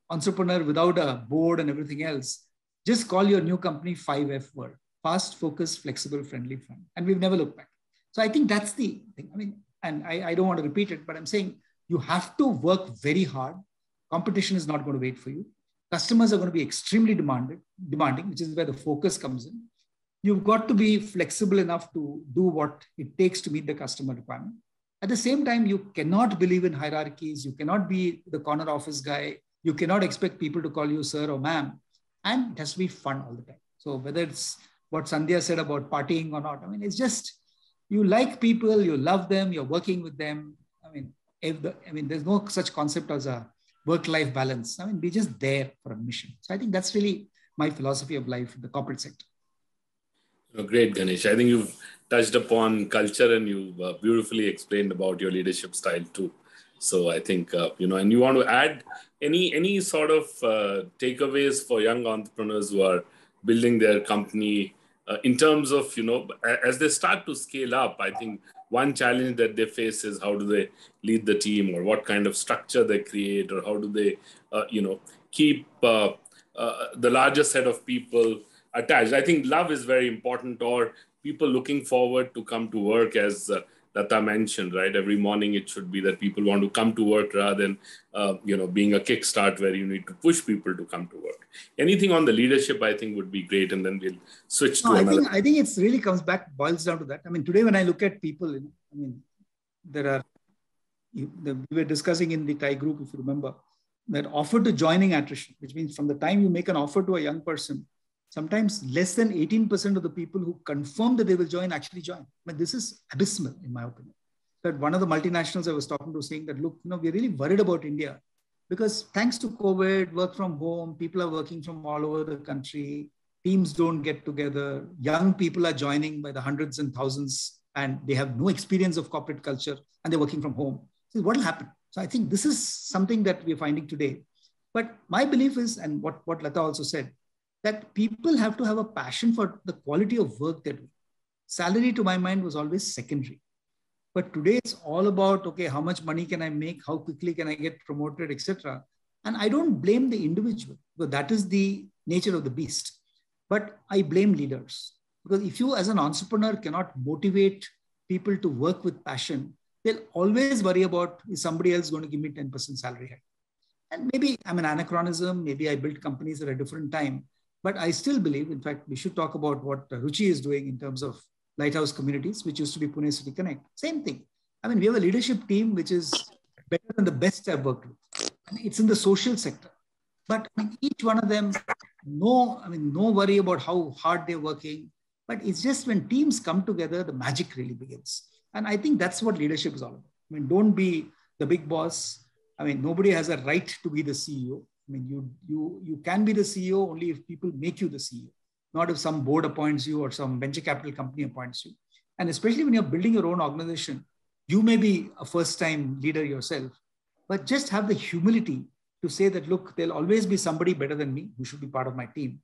entrepreneur without a board and everything else, just call your new company 5F word. Fast, focused, flexible, friendly, fun. And we've never looked back. So I think that's the thing. I mean, and I don't want to repeat it, but I'm saying you have to work very hard. Competition is not going to wait for you. Customers are going to be extremely demanding, which is where the focus comes in. You've got to be flexible enough to do what it takes to meet the customer requirement. At the same time, you cannot believe in hierarchies. You cannot be the corner office guy. You cannot expect people to call you sir or ma'am. And it has to be fun all the time. So whether it's what Sandhya said about partying or not, I mean, it's just, you like people, you love them, you're working with them. I mean, there's no such concept as a work-life balance. I mean, be just there for a mission. So I think that's really my philosophy of life in the corporate sector. Great, Ganesh. I think you've touched upon culture and you beautifully explained about your leadership style too. So I think, and you want to add any sort of takeaways for young entrepreneurs who are building their company in terms of, as they start to scale up, I think one challenge that they face is how do they lead the team, or what kind of structure they create, or how do they, keep the larger set of people attached. I think love is very important, or people looking forward to come to work, as Lata mentioned, right? Every morning it should be that people want to come to work rather than, being a kickstart where you need to push people to come to work. Anything on the leadership, I think, would be great. And then we'll switch to another. I think it really boils down to that. I mean, today when I look at people, we were discussing in the Thai group, if you remember, that offer to joining attrition, which means from the time you make an offer to a young person, sometimes less than 18% of the people who confirm that they will join actually join. I mean, this is abysmal, in my opinion. But one of the multinationals I was talking to saying that, look, we're really worried about India because thanks to COVID, work from home, people are working from all over the country, teams don't get together, young people are joining by the hundreds and thousands, and they have no experience of corporate culture, and they're working from home. So what will happen? So I think this is something that we're finding today. But my belief is, and what Lata also said, that people have to have a passion for the quality of work they do. Salary, to my mind, was always secondary. But today it's all about, okay, how much money can I make? How quickly can I get promoted, etc. And I don't blame the individual, because that is the nature of the beast. But I blame leaders. Because if you as an entrepreneur cannot motivate people to work with passion, they'll always worry about, is somebody else going to give me 10% salary hike? And maybe I'm an anachronism, maybe I built companies at a different time. But I still believe, in fact, we should talk about what Ruchi is doing in terms of Lighthouse Communities, which used to be Pune City Connect. Same thing. I mean, we have a leadership team which is better than the best I've worked with. I mean, it's in the social sector. But I mean, each one of them, no worry about how hard they're working. But it's just when teams come together, the magic really begins. And I think that's what leadership is all about. I mean, don't be the big boss. I mean, nobody has a right to be the CEO. I mean, you can be the CEO only if people make you the CEO, not if some board appoints you or some venture capital company appoints you. And especially when you're building your own organization, you may be a first-time leader yourself, but just have the humility to say that, look, there'll always be somebody better than me who should be part of my team.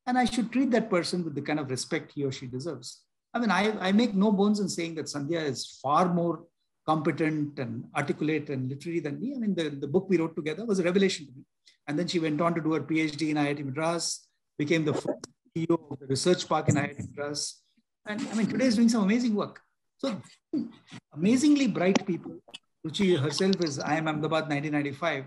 And I should treat that person with the kind of respect he or she deserves. I mean, I make no bones in saying that Sandhya is far more competent and articulate and literary than me. I mean, the book we wrote together was a revelation to me. And then she went on to do her PhD in IIT Madras, became the first CEO of the research park in IIT Madras. And I mean, today is doing some amazing work. So amazingly bright people. Ruchi herself is IIM Ahmedabad 1995.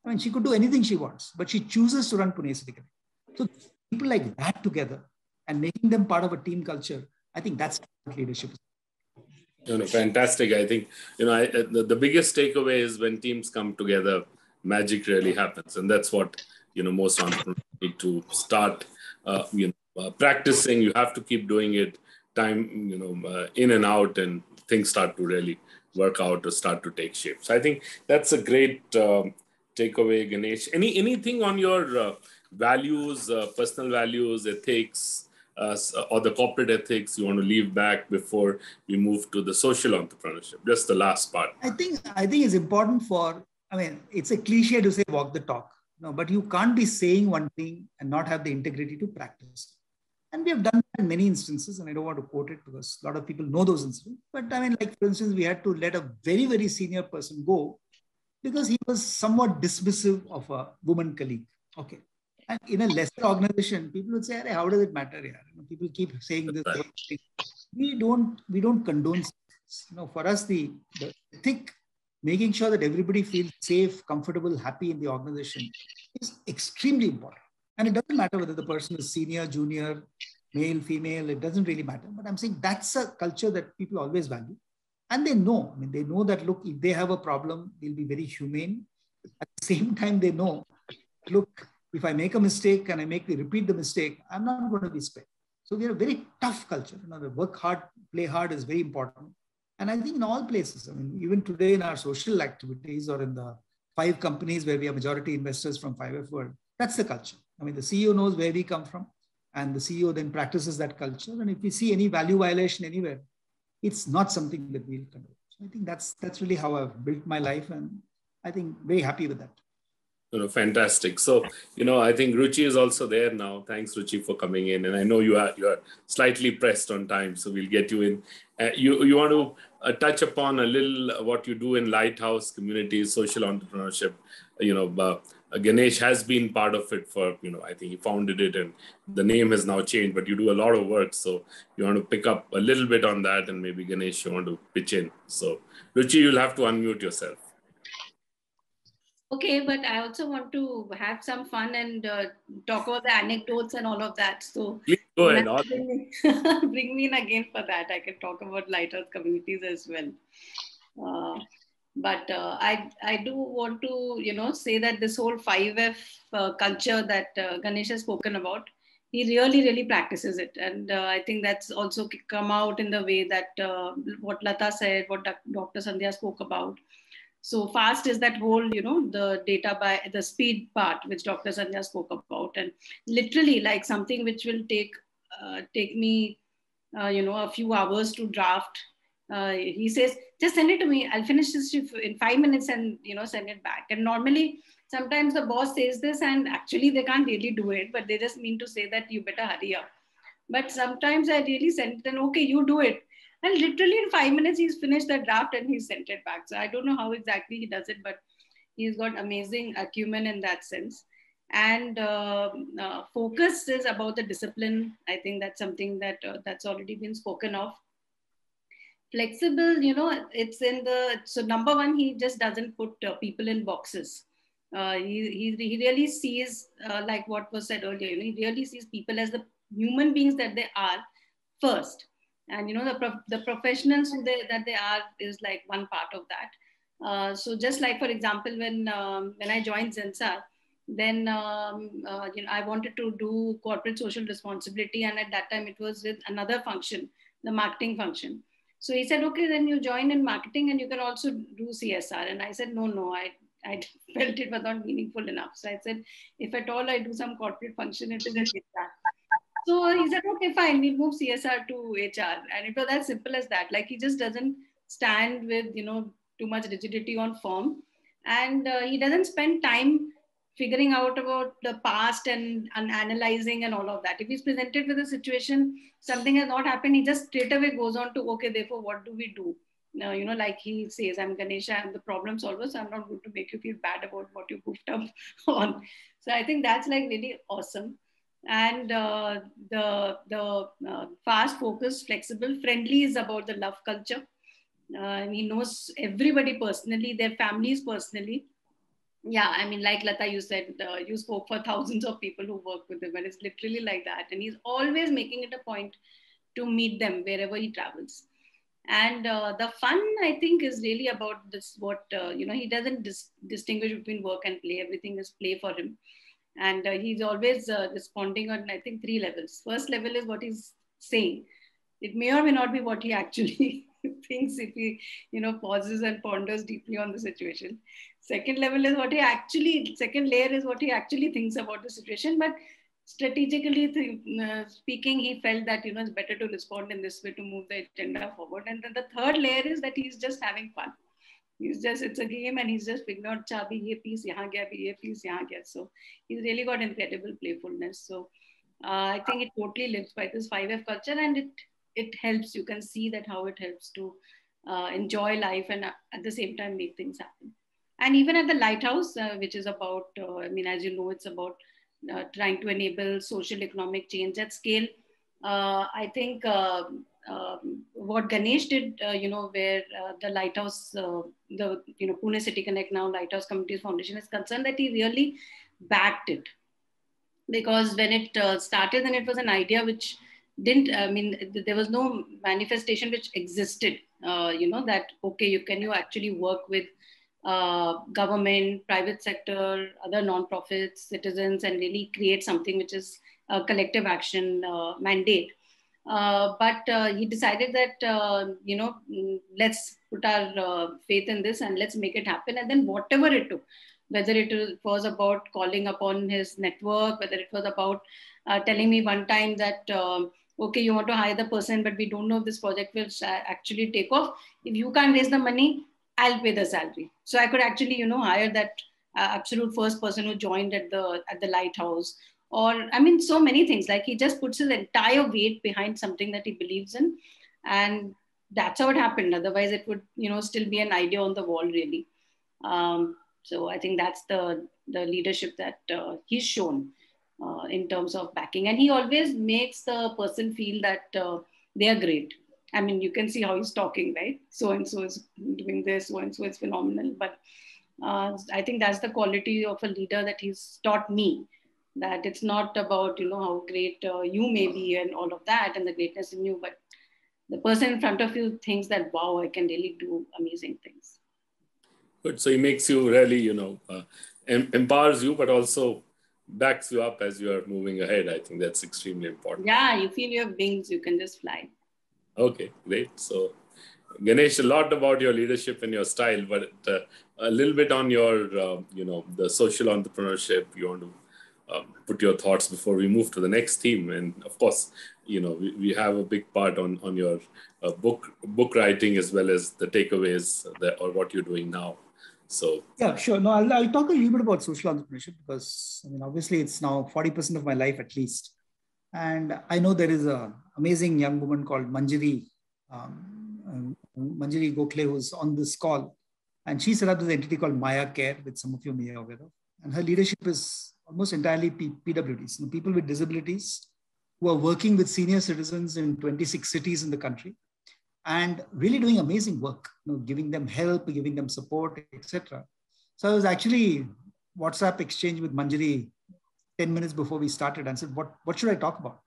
I mean, she could do anything she wants, but she chooses to run Pune City Connect. So people like that together and making them part of a team culture, I think that's what leadership is. Fantastic. I think, the biggest takeaway is when teams come together, magic really happens. And that's what, most entrepreneurs need to start, practicing. You have to keep doing it time, in and out, and things start to really work out or start to take shape. So I think that's a great takeaway, Ganesh. Anything on your values, personal values, ethics, or the corporate ethics you want to leave back before we move to the social entrepreneurship? Just the last part. I think it's important it's a cliche to say walk the talk. No, but you can't be saying one thing and not have the integrity to practice. And we have done that in many instances, and I don't want to quote it because a lot of people know those incidents. But I mean, like, for instance, we had to let a very, very senior person go because he was somewhat dismissive of a woman colleague. Okay. And in a lesser organization, people would say, how does it matter? Yeah? People keep saying this. We don't condone. For us, the ethic, making sure that everybody feels safe, comfortable, happy in the organization is extremely important. And it doesn't matter whether the person is senior, junior, male, female, it doesn't really matter. But I'm saying that's a culture that people always value. And they know, I mean, they know that, look, if they have a problem, they'll be very humane. At the same time, they know, look, if I make a mistake and repeat the mistake, I'm not going to be spared. So we are a very tough culture. You know, the work hard, play hard is very important. And I think in all places, I mean, even today in our social activities or in the 5 companies where we are majority investors from 5F World, that's the culture. I mean, the CEO knows where we come from, and the CEO then practices that culture. And if we see any value violation anywhere, it's not something that we'll condone. So I think that's really how I've built my life, and I think very happy with that. Fantastic. So, I think Ruchi is also there now. Thanks, Ruchi, for coming in. And I know you are slightly pressed on time, so we'll get you in. You want to touch upon a little what you do in Lighthouse Communities, social entrepreneurship. Ganesh has been part of it for, I think he founded it and the name has now changed, but you do a lot of work. So you want to pick up a little bit on that, and maybe Ganesh, you want to pitch in. So Ruchi, you'll have to unmute yourself. Okay, but I also want to have some fun and talk about the anecdotes and all of that. So please go ahead. Bring me in again for that. I can talk about Lighthouse Communities as well. But I do want to, say that this whole 5F culture that Ganesh has spoken about, he really, really practices it. And I think that's also come out in the way that what Lata said, what Dr. Sandhya spoke about. So fast is that whole, the data by the speed part, which Dr. Sandhya spoke about, and literally like something which will take me, a few hours to draft. He says, just send it to me. I'll finish this in 5 minutes and, send it back. And normally, sometimes the boss says this and actually they can't really do it, but they just mean to say that you better hurry up. But sometimes I really send it and okay, you do it. And literally in 5 minutes, he's finished the draft and he's sent it back. So I don't know how exactly he does it, but he's got amazing acumen in that sense. And focus is about the discipline. I think that's something that that's already been spoken of. Flexible, it's in so number one, he just doesn't put people in boxes. He really sees, like what was said earlier, he really sees people as the human beings that they are first. And the professionals that they are is like one part of that. So just like, for example, when I joined Zensa, then I wanted to do corporate social responsibility, and at that time it was with another function, the marketing function. So he said, okay, then you join in marketing and you can also do CSR. And I said, no, I felt it was not meaningful enough. So I said, if at all I do some corporate function, it is in HR. So he said, okay, fine, we'll move CSR to HR. And it was as simple as that. Like he just doesn't stand with, too much rigidity on form. And he doesn't spend time figuring out about the past and analyzing and all of that. If he's presented with a situation, something has not happened, he just straight away goes on to, okay, therefore, what do we do? Now, like he says, I'm Ganesh, I'm the problem solver, so I'm not going to make you feel bad about what you goofed up on. So I think that's like really awesome. And the fast, focused, flexible, friendly is about the love culture. He knows everybody personally, their families personally. Yeah, I mean, like Lata, you said, you spoke for thousands of people who work with him, and it's literally like that. And he's always making it a point to meet them wherever he travels. And the fun, I think, is really about this, what, he doesn't distinguish between work and play. Everything is play for him. And he's always responding on, I think, 3 levels. First level is what he's saying. It may or may not be what he actually thinks if he, pauses and ponders deeply on the situation. Second level is second layer is what he actually thinks about the situation. But strategically speaking, he felt that, it's better to respond in this way to move the agenda forward. And then the third layer is that he's just having fun. It's a game and he's just figuring out, bhi ye piece yahan gaya, bhi ye piece yahan gaya. So he's really got incredible playfulness. So I think it totally lives by this 5F culture, and it helps. You can see that how it helps to enjoy life and at the same time make things happen. And even at the Lighthouse, which is about, as you know, it's about trying to enable social economic change at scale. I think what Ganesh did, where the Lighthouse, Pune City Connect, now Lighthouse Communities Foundation, is concerned, that he really backed it. Because when it started, then it was an idea which there was no manifestation which existed that, okay, can you actually work with government, private sector, other non-profits, citizens, and really create something which is a collective action mandate. But he decided that, let's put our faith in this and let's make it happen. And then whatever it took, whether it was about calling upon his network, whether it was about telling me one time that, okay, you want to hire the person, but we don't know if this project will actually take off. If you can't raise the money, I'll pay the salary. So I could actually, hire that absolute first person who joined at the lighthouse. Or, I mean, so many things. Like, he just puts his entire weight behind something that he believes in. And that's how it happened. Otherwise, it would, still be an idea on the wall, really. So I think that's the leadership that he's shown in terms of backing. And he always makes the person feel that they are great. I mean, you can see how he's talking, right? So-and-so is doing this, so-and-so is phenomenal. But I think that's the quality of a leader that he's taught me, that it's not about, how great you may be and all of that and the greatness in you, but the person in front of you thinks that, wow, I can really do amazing things. Good. So he makes you really, empowers you, but also backs you up as you are moving ahead. I think that's extremely important. Yeah, you feel you have wings, you can just fly. Okay, great. So Ganesh, a lot about your leadership and your style, but a little bit on your, the social entrepreneurship. You want to put your thoughts before we move to the next theme. And of course, we have a big part on your book writing, as well as the takeaways or what you're doing now. So yeah, sure. No, I'll talk a little bit about social entrepreneurship, because obviously it's now 40% of my life at least. And I know there is an amazing young woman called Manjari Gokhale, who's on this call. And she set up this entity called Maya Care, which some of you may be aware of. And her leadership is almost entirely PWDs, people with disabilities who are working with senior citizens in 26 cities in the country and really doing amazing work, giving them help, giving them support, etc. So I was actually WhatsApp exchange with Manjari 10 minutes before we started and said, what should I talk about?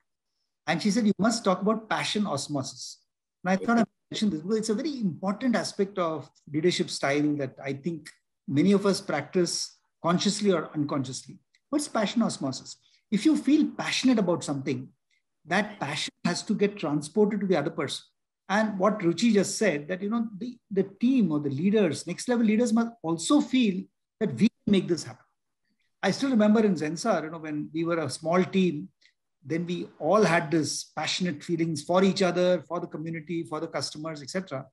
And she said, you must talk about passion osmosis. And I thought I mentioned this because it's a very important aspect of leadership style that I think many of us practice consciously or unconsciously. What's passion osmosis? If you feel passionate about something, that passion has to get transported to the other person. And what Ruchi just said, that the team or the leaders, next level leaders, must also feel that we can make this happen. I still remember in Zensar, when we were a small team, then we all had this passionate feelings for each other, for the community, for the customers, etc.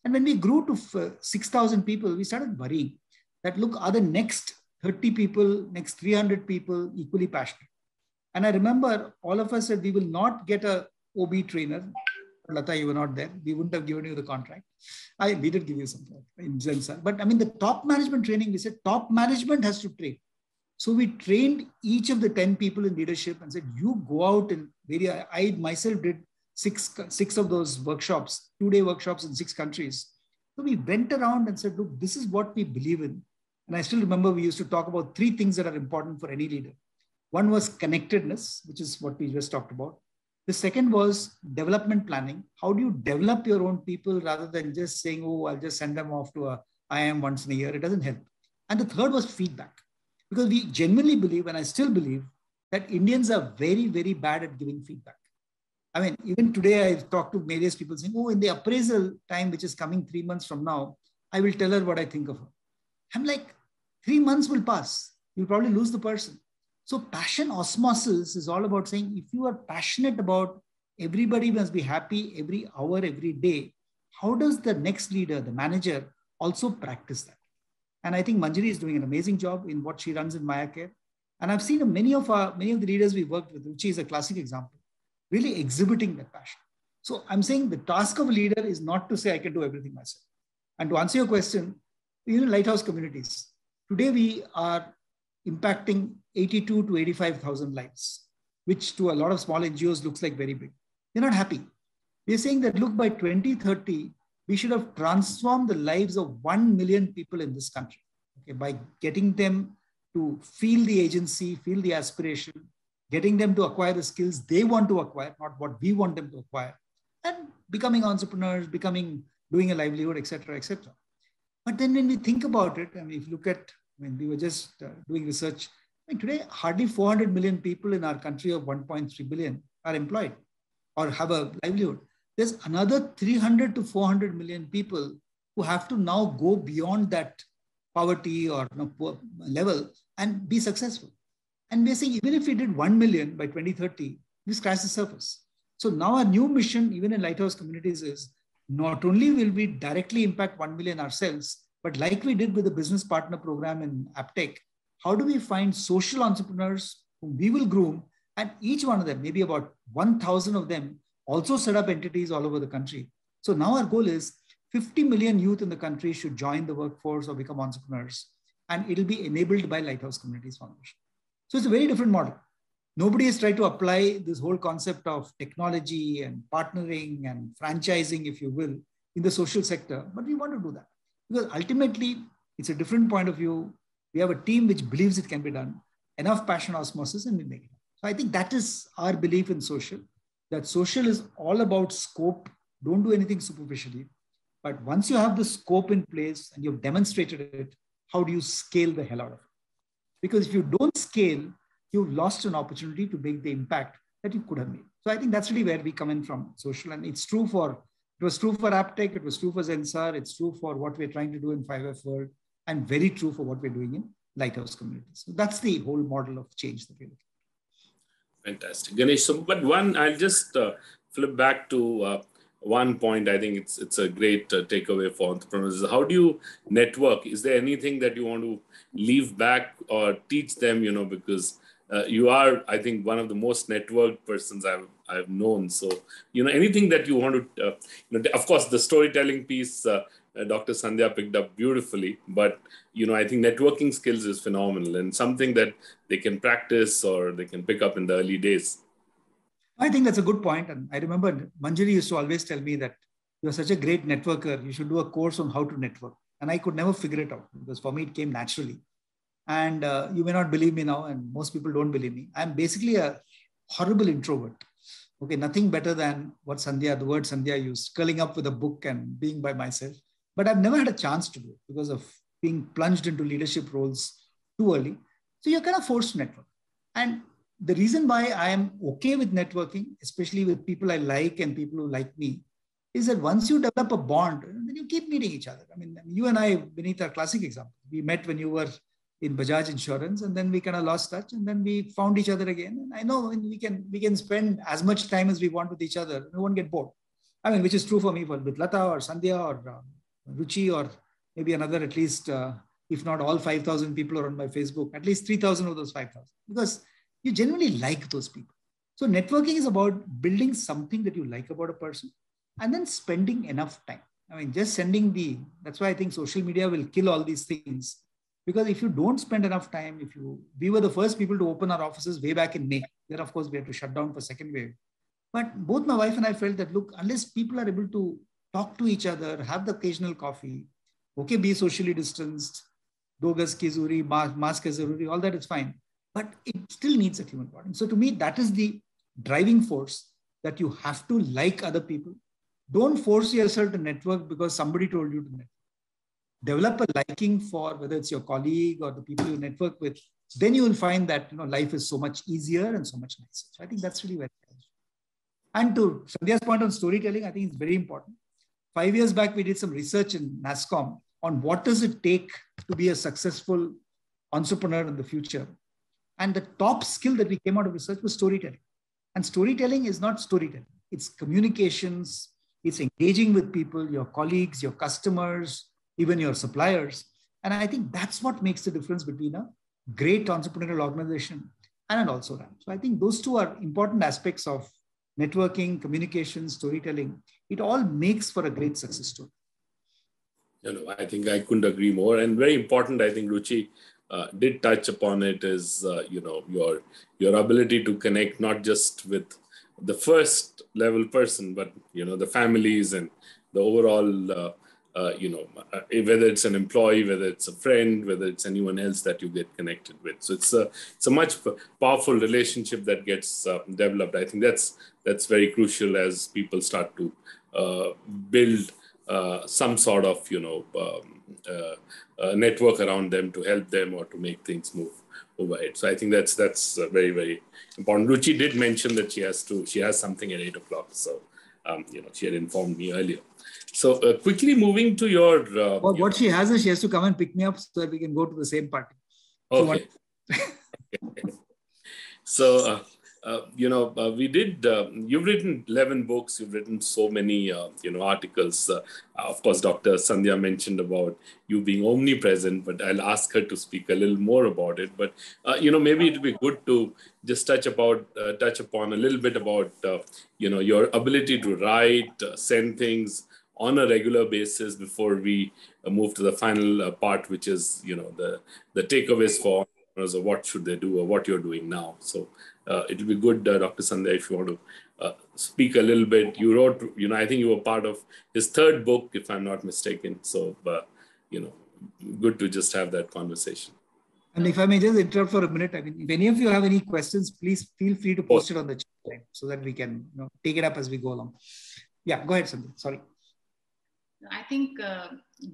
And when we grew to 6,000 people, we started worrying that, look, are the next 30 people, next 300 people equally passionate? And I remember all of us said, we will not get a OB trainer. Lata, you were not there. We wouldn't have given you the contract. We did give you something in Zensar. But I mean, the top management training, we said top management has to train. So we trained each of the 10 people in leadership and said, you go out and I myself did six of those workshops, 2-day workshops in 6 countries. So we went around and said, look, this is what we believe in. And I still remember we used to talk about 3 things that are important for any leader. One was connectedness, which is what we just talked about. The second was development planning. How do you develop your own people rather than just saying, oh, I'll just send them off to a IIM once in a year. It doesn't help. And the third was feedback. Because we genuinely believe, and I still believe, that Indians are very, very bad at giving feedback. I mean, even today I've talked to various people saying, oh, in the appraisal time, which is coming 3 months from now, I will tell her what I think of her. I'm like, 3 months will pass. You'll probably lose the person. So passion osmosis is all about saying, if you are passionate about everybody must be happy every hour, every day, how does the next leader, the manager, also practice that? And I think Manjari is doing an amazing job in what she runs in Maya Care. And I've seen many of the leaders we worked with, Ruchi is a classic example, really exhibiting that passion. So I'm saying the task of a leader is not to say I can do everything myself. And to answer your question, lighthouse communities, today we are impacting 82 to 85,000 lives, which to a lot of small NGOs looks like very big. They're not happy. They're saying that, look, by 2030, we should have transformed the lives of 1 million people in this country, okay, by getting them to feel the agency, feel the aspiration, getting them to acquire the skills they want to acquire, not what we want them to acquire, and becoming entrepreneurs, becoming doing a livelihood, etc., etc. But then when we think about it, I mean, if you look at, when we were just doing research, I mean, today hardly 400 million people in our country of 1.3 billion are employed or have a livelihood. There's another 300 to 400 million people who have to now go beyond that poverty or poor level and be successful. And we're saying even if we did 1 million by 2030, we scratch the surface. So now our new mission, even in Lighthouse Communities, is not only will we directly impact 1 million ourselves, but like we did with the business partner program in AppTech, how do we find social entrepreneurs whom we will groom, and each one of them, maybe about 1,000 of them, also set up entities all over the country. So now our goal is 50 million youth in the country should join the workforce or become entrepreneurs, and it'll be enabled by Lighthouse Communities Foundation. So it's a very different model. Nobody has tried to apply this whole concept of technology and partnering and franchising, if you will, in the social sector, but we want to do that. Because ultimately, it's a different point of view. We have a team which believes it can be done, enough passion osmosis, and we make it. So I think that is our belief in social, that social is all about scope. Don't do anything superficially. But once you have the scope in place and you've demonstrated it, how do you scale the hell out of it? Because if you don't scale, you've lost an opportunity to make the impact that you could have made. So I think that's really where we come in from social. And it's true it was true for AppTech, it was true for Zensar, it's true for what we're trying to do in 5F World, and very true for what we're doing in Lighthouse Communities. So that's the whole model of change that we're looking at. Fantastic. Ganesh, so, but I'll just flip back to one point. I think it's a great takeaway for entrepreneurs. How do you network? Is there anything that you want to leave back or teach them, because you are, I think, one of the most networked persons I've known. So, anything that you want to, of course, the storytelling piece, Dr. Sandhya picked up beautifully, but, I think networking skills is phenomenal and something that they can practice or they can pick up in the early days. I think that's a good point. And I remember Manjari used to always tell me that you're such a great networker, you should do a course on how to network. And I could never figure it out because for me, it came naturally. And you may not believe me now, and most people don't believe me. I'm basically a horrible introvert. Okay, nothing better than what the word Sandhya used, curling up with a book and being by myself. But I've never had a chance to do it because of being plunged into leadership roles too early. So you're kind of forced to network. And the reason why I am okay with networking, especially with people I like and people who like me, is that once you develop a bond, then you keep meeting each other. I mean, you and I, Vineet, are classic example. We met when you were in Bajaj Insurance, and then we kind of lost touch, and then we found each other again. And I know we can spend as much time as we want with each other. We won't get bored. I mean, which is true for me with Lata or Sandhya or Ruchi or maybe another, at least, if not all 5,000 people are on my Facebook, at least 3,000 of those 5,000, because you genuinely like those people. So networking is about building something that you like about a person and then spending enough time. I mean, just sending that's why I think social media will kill all these things. Because if you don't spend enough time, we were the first people to open our offices way back in May. Then, of course, we had to shut down for second wave. But both my wife and I felt that, look, unless people are able to talk to each other, have the occasional coffee, okay, be socially distanced, do gaz ki zuri, mask ki zaruri, all that is fine. But it still needs a human bond. So to me, that is the driving force, that you have to like other people. Don't force yourself to network because somebody told you to network. Develop a liking for whether it's your colleague or the people you network with. Then you will find that life is so much easier and so much nicer. So I think that's really very important. And to Sandhya's point on storytelling, I think it's very important. 5 years back, we did some research in NASSCOM on what does it take to be a successful entrepreneur in the future. And the top skill that we came out of research was storytelling. And storytelling is not storytelling. It's communications. It's engaging with people, your colleagues, your customers, even your suppliers. And I think that's what makes the difference between a great entrepreneurial organization and an also ran. So I think those two are important aspects of networking, communication, storytelling. It all makes for a great success story. I think I couldn't agree more. And very important, I think Ruchi did touch upon it, is your ability to connect not just with the first level person, but the families and the overall whether it's an employee, whether it's a friend, whether it's anyone else that you get connected with. So it's a much powerful relationship that gets developed. I think that's very crucial as people start to build some sort of, network around them to help them or to make things move ahead. So I think that's very, very important. Ruchi did mention that she has something at 8 o'clock. So, she had informed me earlier. So quickly moving to your... what she has is she has to come and pick me up so that we can go to the same party. Okay. So, we did, you've written 11 books, you've written so many, articles. Of course, Dr. Sandhya mentioned about you being omnipresent, but I'll ask her to speak a little more about it. But, maybe it would be good to just touch upon a little bit about, your ability to write, send things on a regular basis before we move to the final part, which is, the takeaways for entrepreneurs of what should they do or what you're doing now. So it will be good, Dr. Sandhya, if you want to speak a little bit. You wrote, I think you were part of his third book, if I'm not mistaken. So, good to just have that conversation. And if I may just interrupt for a minute, I mean, if any of you have any questions, please feel free to post it on the chat so that we can take it up as we go along. Yeah, go ahead, Sandhya. Sorry. I think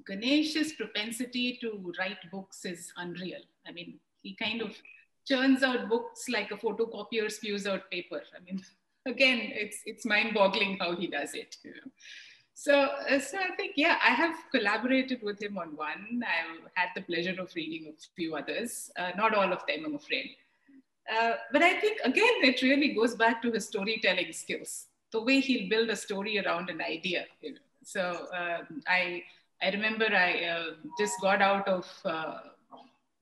Ganesh's propensity to write books is unreal. I mean, he kind of churns out books like a photocopier spews out paper. I mean, again, it's mind-boggling how he does it. So I think, I have collaborated with him on one. I've had the pleasure of reading a few others, not all of them, I'm afraid. But I think, again, it really goes back to his storytelling skills, the way he'll build a story around an idea. So I remember I just got out of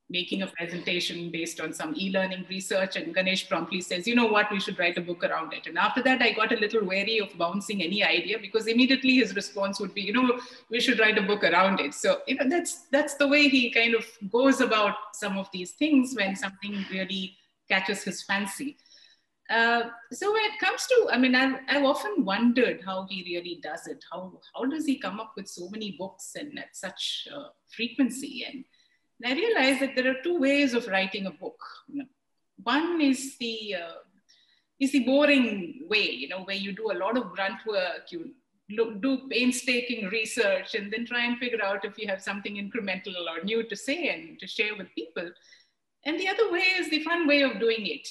making a presentation based on some e-learning research, and Ganesh promptly says, you know what, we should write a book around it. And after that, I got a little wary of bouncing any idea, because immediately his response would be, we should write a book around it. So, that's the way he kind of goes about some of these things when something really catches his fancy. So when it comes to, I mean, I've often wondered how he really does it. How does he come up with so many books and at such frequency? And I realized that there are two ways of writing a book. One is the boring way, where you do a lot of grunt work, you do painstaking research, and then try and figure out if you have something incremental or new to say and to share with people. And the other way is the fun way of doing it,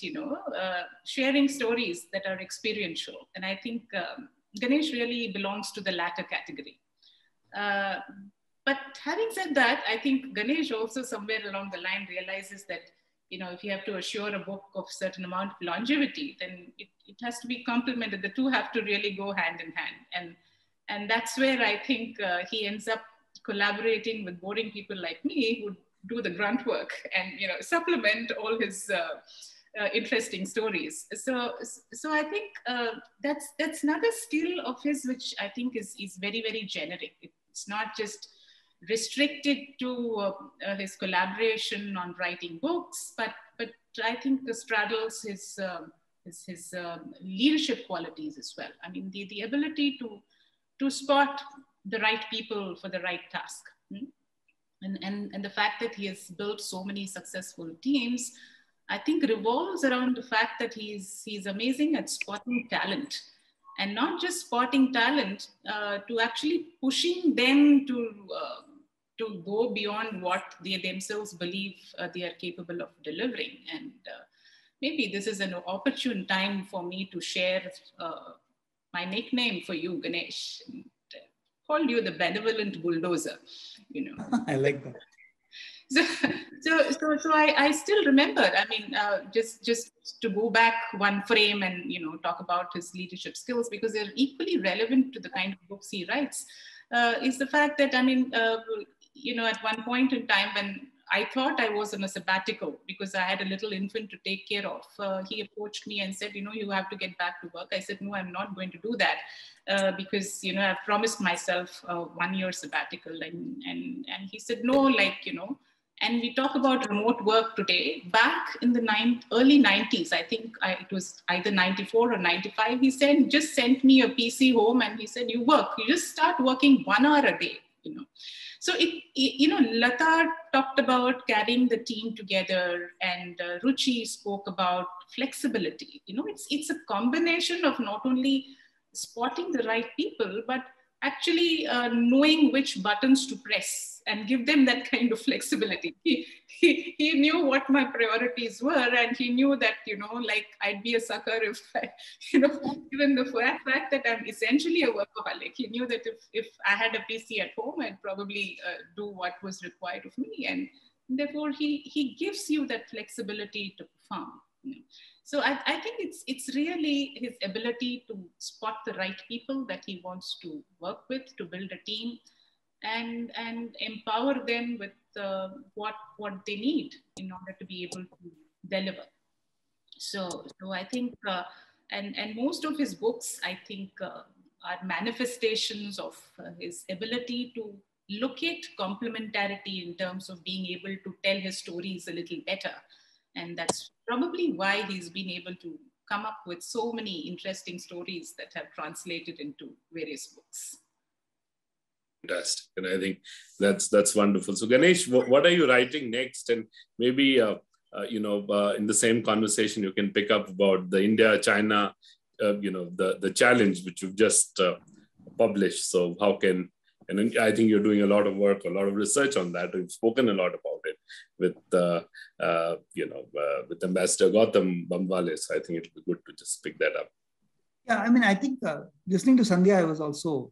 sharing stories that are experiential. And I think Ganesh really belongs to the latter category. But having said that, I think Ganesh also somewhere along the line realizes that, if you have to assure a book of certain amount of longevity, then it has to be complemented. The two have to really go hand in hand. And that's where I think he ends up collaborating with boring people like me who do the grunt work and, supplement all his interesting stories. So I think that's another skill of his, which I think is very, very generic. It's not just restricted to his collaboration on writing books, but I think this straddles his leadership qualities as well. I mean, the ability to spot the right people for the right task. And the fact that he has built so many successful teams, I think revolves around the fact that he's amazing at spotting talent. And not just spotting talent, to actually pushing them to go beyond what they themselves believe they are capable of delivering. And maybe this is an opportune time for me to share my nickname for you, Ganesh. And, called you the benevolent bulldozer, I like that. So I still remember, I mean, just to go back one frame and, talk about his leadership skills, because they're equally relevant to the kind of books he writes, is the fact that, I mean, at one point in time when I thought I was on a sabbatical because I had a little infant to take care of, he approached me and said, you have to get back to work. I said, no, I'm not going to do that because, I've promised myself a 1 year sabbatical. And he said, no, and we talk about remote work today. Back in the early 90s, I think it was either 94 or 95, he said, just sent me a PC home and he said, you just start working 1 hour a day, So, Lata talked about carrying the team together, and Ruchi spoke about flexibility. It's a combination of not only spotting the right people, but actually knowing which buttons to press and give them that kind of flexibility. He knew what my priorities were, and he knew that, like I'd be a sucker if I, even the fact that I'm essentially a workaholic, he knew that if I had a PC at home, I'd probably do what was required of me. And therefore he gives you that flexibility to perform. So I think it's really his ability to spot the right people that he wants to work with, to build a team, and empower them with what they need in order to be able to deliver. So I think, and most of his books, I think, are manifestations of his ability to locate complementarity in terms of being able to tell his stories a little better. And that's probably why he's been able to come up with so many interesting stories that have translated into various books. Fantastic. And I think that's wonderful. So Ganesh, what are you writing next? And maybe, in the same conversation, you can pick up about the India-China, the challenge which you've just published. So how can, and I think you're doing a lot of work, a lot of research on that. We've spoken a lot about it with, with Ambassador Gautam Bambale. So I think it would be good to just pick that up. Yeah, I mean, I think listening to Sandhya, I was also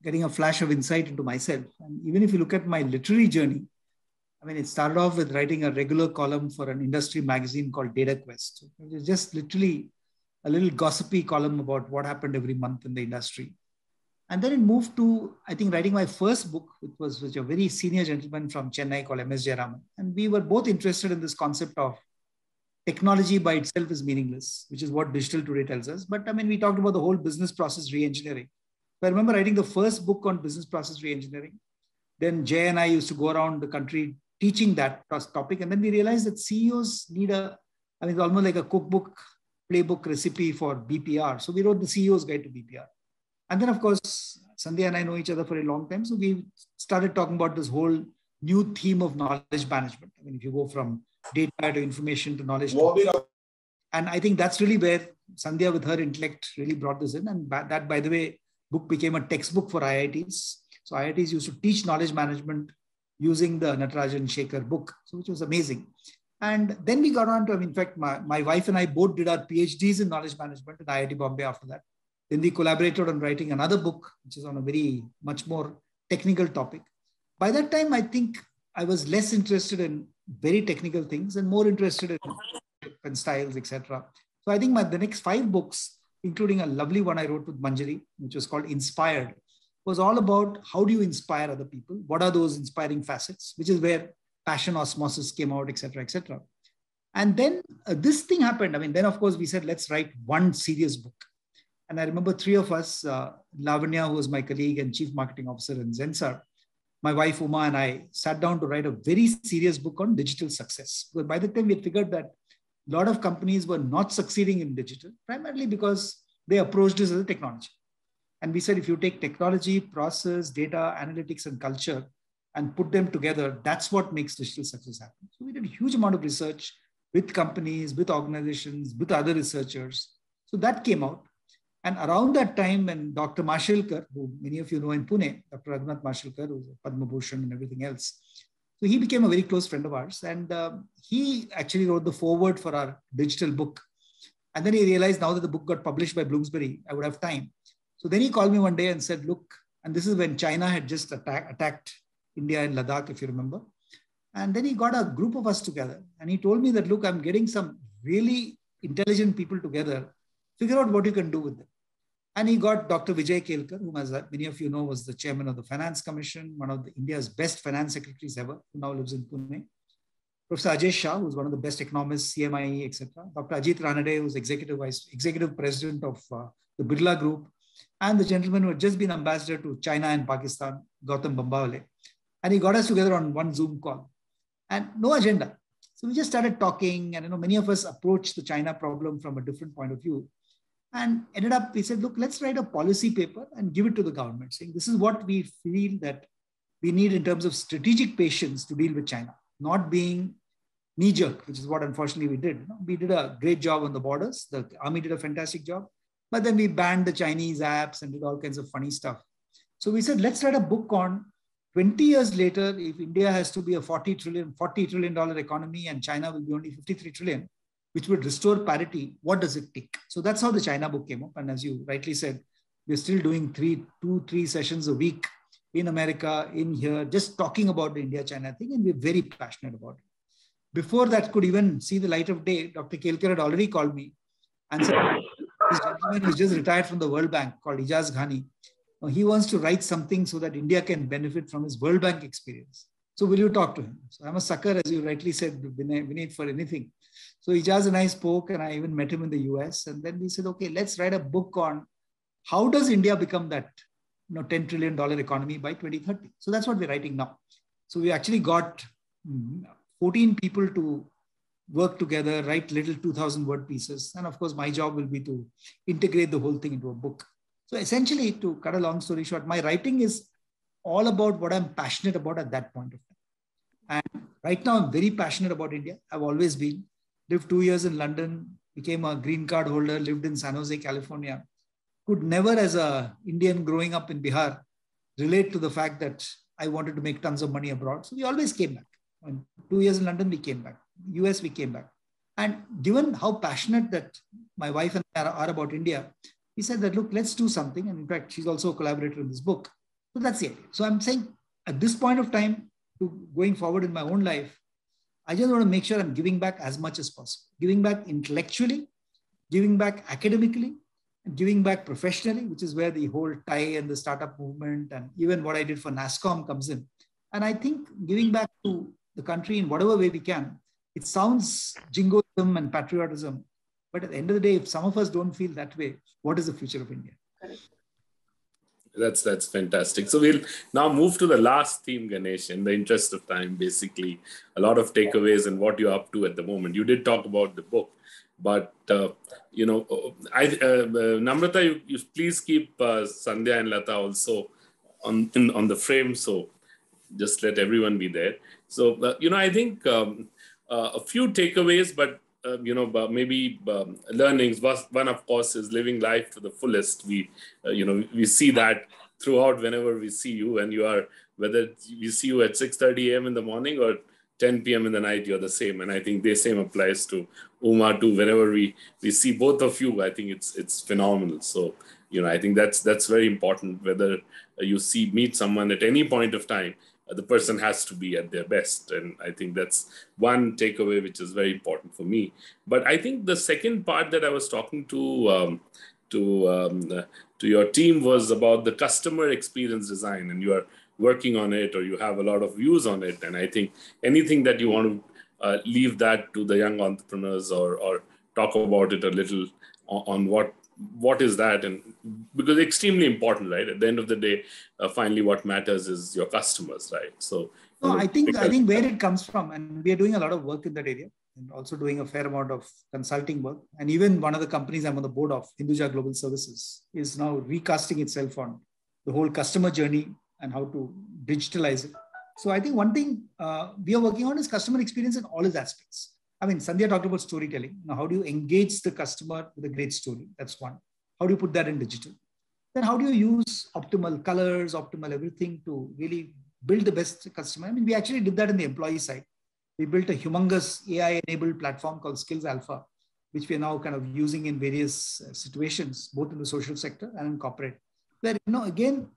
getting a flash of insight into myself. And even if you look at my literary journey, I mean, it started off with writing a regular column for an industry magazine called Data Quest. It was just literally a little gossipy column about what happened every month in the industry. And then it moved to, I think, writing my first book, which was with a very senior gentleman from Chennai called M.S. Jayaraman. And we were both interested in this concept of technology by itself is meaningless, which is what digital today tells us. But I mean, we talked about the whole business process re-engineering. I remember writing the first book on business process re-engineering. Then Jay and I used to go around the country teaching that topic. And then we realized that CEOs need it's almost like a cookbook, playbook recipe for BPR. So we wrote the CEO's Guide to BPR. And then, of course, Sandhya and I know each other for a long time. So we started talking about this whole new theme of knowledge management. I mean, if you go from data to information to knowledge. And I think that's really where Sandhya with her intellect really brought this in. And that, by the way, book became a textbook for IITs. So IITs used to teach knowledge management using the Natarajan Shaker book, which was amazing. And then we got on to, in fact, my wife and I both did our PhDs in knowledge management at IIT Bombay after that. Then we collaborated on writing another book, which is on a very much more technical topic. By that time, I think I was less interested in very technical things and more interested in styles, etc. So I think the next 5 books, including a lovely one I wrote with Manjari, which was called Inspired, was all about how do you inspire other people? What are those inspiring facets? Which is where passion osmosis came out, etc., etc. And then this thing happened. I mean, then of course we said, let's write one serious book. And I remember 3 of us, Lavanya, who was my colleague and chief marketing officer in Zensar, my wife Uma and I sat down to write a very serious book on digital success. But by the time we had figured that a lot of companies were not succeeding in digital, primarily because they approached this as a technology. And we said, if you take technology, process, data, analytics, and culture, and put them together, that's what makes digital success happen. So we did a huge amount of research with companies, with organizations, with other researchers. So that came out. And around that time, when Dr. Mashelkar, who many of you know in Pune, Dr. Raghunath Mashelkar, who's a Padma Bhushan and everything else, so he became a very close friend of ours. And he actually wrote the foreword for our digital book. And then he realized now that the book got published by Bloomsbury, I would have time. So then he called me one day and said, look, and this is when China had just attacked India in Ladakh, if you remember. And then he got a group of us together. And he told me that, look, I'm getting some really intelligent people together. Figure out what you can do with them. And he got Dr. Vijay Kelkar, whom, as many of you know, was the chairman of the Finance Commission, one of India's best finance secretaries ever, who now lives in Pune. Professor Ajay Shah, who's one of the best economists, CMIE, etc. Dr. Ajit Ranade, who's executive president of the Birla Group, and the gentleman who had just been ambassador to China and Pakistan, Gautam Bambale. And he got us together on one Zoom call and no agenda. So we just started talking, and many of us approached the China problem from a different point of view. And ended up, we said, look, let's write a policy paper and give it to the government, saying this is what we feel that we need in terms of strategic patience to deal with China, not being knee-jerk, which is what unfortunately we did. We did a great job on the borders. The army did a fantastic job, but then we banned the Chinese apps and did all kinds of funny stuff. So we said, let's write a book on 20 years later, if India has to be a $40 trillion economy and China will be only 53 trillion, which would restore parity, what does it take? So that's how the China book came up. And as you rightly said, we're still doing 3 sessions a week in America, in here, just talking about the India-China thing. And we're very passionate about it. Before that could even see the light of day, Dr. Kelkar had already called me and said, this gentleman who's just retired from the World Bank called Ijaz Ghani, he wants to write something so that India can benefit from his World Bank experience. So will you talk to him? So I'm a sucker, as you rightly said, Vineet, for anything. So Ijaz and I spoke, and I even met him in the US. And then we said, okay, let's write a book on how does India become that $10 trillion economy by 2030. So that's what we're writing now. So we actually got 14 people to work together, write little 2,000 word pieces. And of course, my job will be to integrate the whole thing into a book. So essentially, to cut a long story short, my writing is all about what I'm passionate about at that point of time. And right now, I'm very passionate about India. I've always been. Lived 2 years in London, became a green card holder, lived in San Jose, California. Could never, as an Indian growing up in Bihar, relate to the fact that I wanted to make tons of money abroad. So we always came back. And 2 years in London, we came back. US, we came back. And given how passionate that my wife and I are about India, he said that, look, let's do something. And in fact, she's also a collaborator in this book. So that's the idea. So I'm saying at this point of time, to going forward in my own life, I just want to make sure I'm giving back as much as possible. Giving back intellectually, giving back academically, and giving back professionally, which is where the whole TIE and the startup movement and even what I did for NASSCOM comes in. And I think giving back to the country in whatever way we can, it sounds jingoism and patriotism, but at the end of the day, if some of us don't feel that way, what is the future of India? That's fantastic. So we'll now move to the last theme, Ganesh, in the interest of time, basically a lot of takeaways and what you're up to at the moment. You did talk about the book, but, Namrata, you please keep Sandhya and Lata also on the frame. So just let everyone be there. So, I think a few takeaways, but maybe learnings. One, of course, is living life to the fullest. We see that throughout whenever we see you, and you are, whether we see you at 6:30 a.m. in the morning or 10 p.m. in the night, you're the same. And I think the same applies to Uma too. Whenever we see both of you, I think it's phenomenal. So, I think that's very important. Whether you meet someone at any point of time, the person has to be at their best. And I think that's one takeaway, which is very important for me. But I think the second part that I was talking to your team was about the customer experience design, and you are working on it, or you have a lot of views on it. And I think anything that you want to leave that to the young entrepreneurs, or talk about it a little on what is that, and because it's extremely important, right? At the end of the day, finally, what matters is your customers, right? So, no, I think where it comes from, and we are doing a lot of work in that area, and also doing a fair amount of consulting work. And even one of the companies I'm on the board of, Hinduja Global Services, is now recasting itself on the whole customer journey and how to digitalize it. So I think one thing we are working on is customer experience in all its aspects. I mean, Sandhya talked about storytelling. Now, how do you engage the customer with a great story? That's one. How do you put that in digital? Then how do you use optimal colors, optimal everything to really build the best customer? I mean, we actually did that in the employee side. We built a humongous AI-enabled platform called Skills Alpha, which we are now kind of using in various situations, both in the social sector and in corporate. Where, again,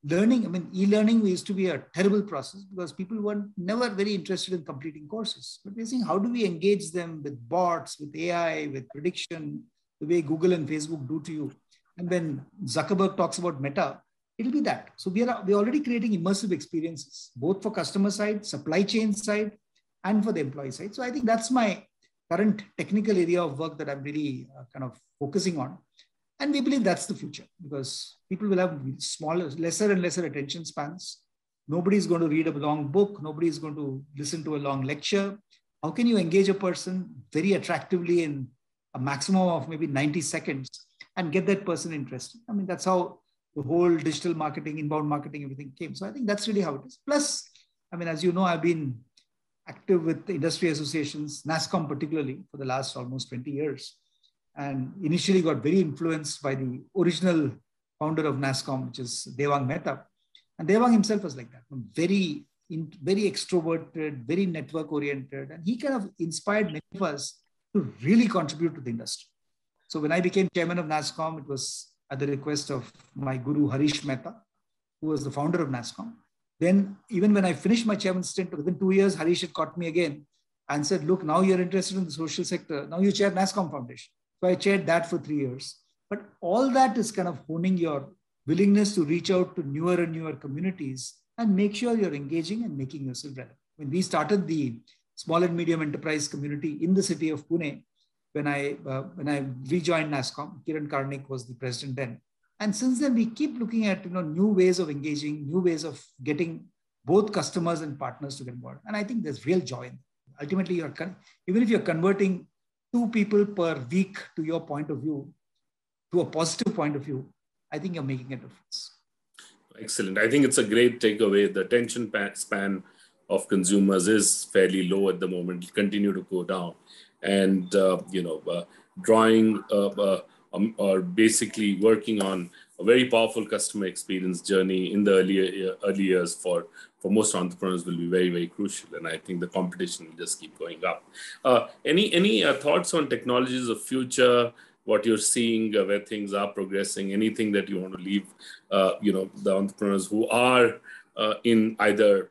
learning, e-learning used to be a terrible process because people were never very interested in completing courses. But we're saying, how do we engage them with bots, with AI, with prediction, the way Google and Facebook do to you? And when Zuckerberg talks about Meta, it'll be that. So we're already creating immersive experiences, both for customer side, supply chain side, and for the employee side. So I think that's my current technical area of work that I'm really kind of focusing on. And we believe that's the future, because people will have lesser and lesser attention spans. Nobody's going to read a long book. Nobody's going to listen to a long lecture. How can you engage a person very attractively in a maximum of maybe 90 seconds and get that person interested? I mean, that's how the whole digital marketing, inbound marketing, everything came. So I think that's really how it is. Plus, I mean, as you know, I've been active with the industry associations, NASSCOM particularly, for the last almost 20 years. And initially got very influenced by the original founder of NASSCOM, which is Devang Mehta. And Devang himself was like that, very extroverted, very network oriented. And he kind of inspired many of us to really contribute to the industry. So when I became chairman of NASSCOM, it was at the request of my guru, Harish Mehta, who was the founder of NASSCOM. Then even when I finished my chairman stint, within 2 years, Harish had caught me again and said, look, now you're interested in the social sector. Now you chair NASSCOM Foundation. So I chaired that for 3 years. But all that is kind of honing your willingness to reach out to newer and newer communities and make sure you're engaging and making yourself relevant. When we started the small and medium enterprise community in the city of Pune, when I rejoined NASSCOM, Kiran Karnik was the president then. And since then, we keep looking at new ways of engaging, new ways of getting both customers and partners to get involved. And I think there's real joy in it. Ultimately, even if you're converting 2 people per week to your point of view, to a positive point of view, I think you're making a difference. Excellent. I think it's a great takeaway. The attention span of consumers is fairly low at the moment. It'll continue to go down. And, drawing or basically working on a very powerful customer experience journey in the early years for most entrepreneurs will be very, very crucial. And I think the competition will just keep going up. Any thoughts on technologies of future, what you're seeing, where things are progressing, anything that you want to leave, the entrepreneurs who are in either,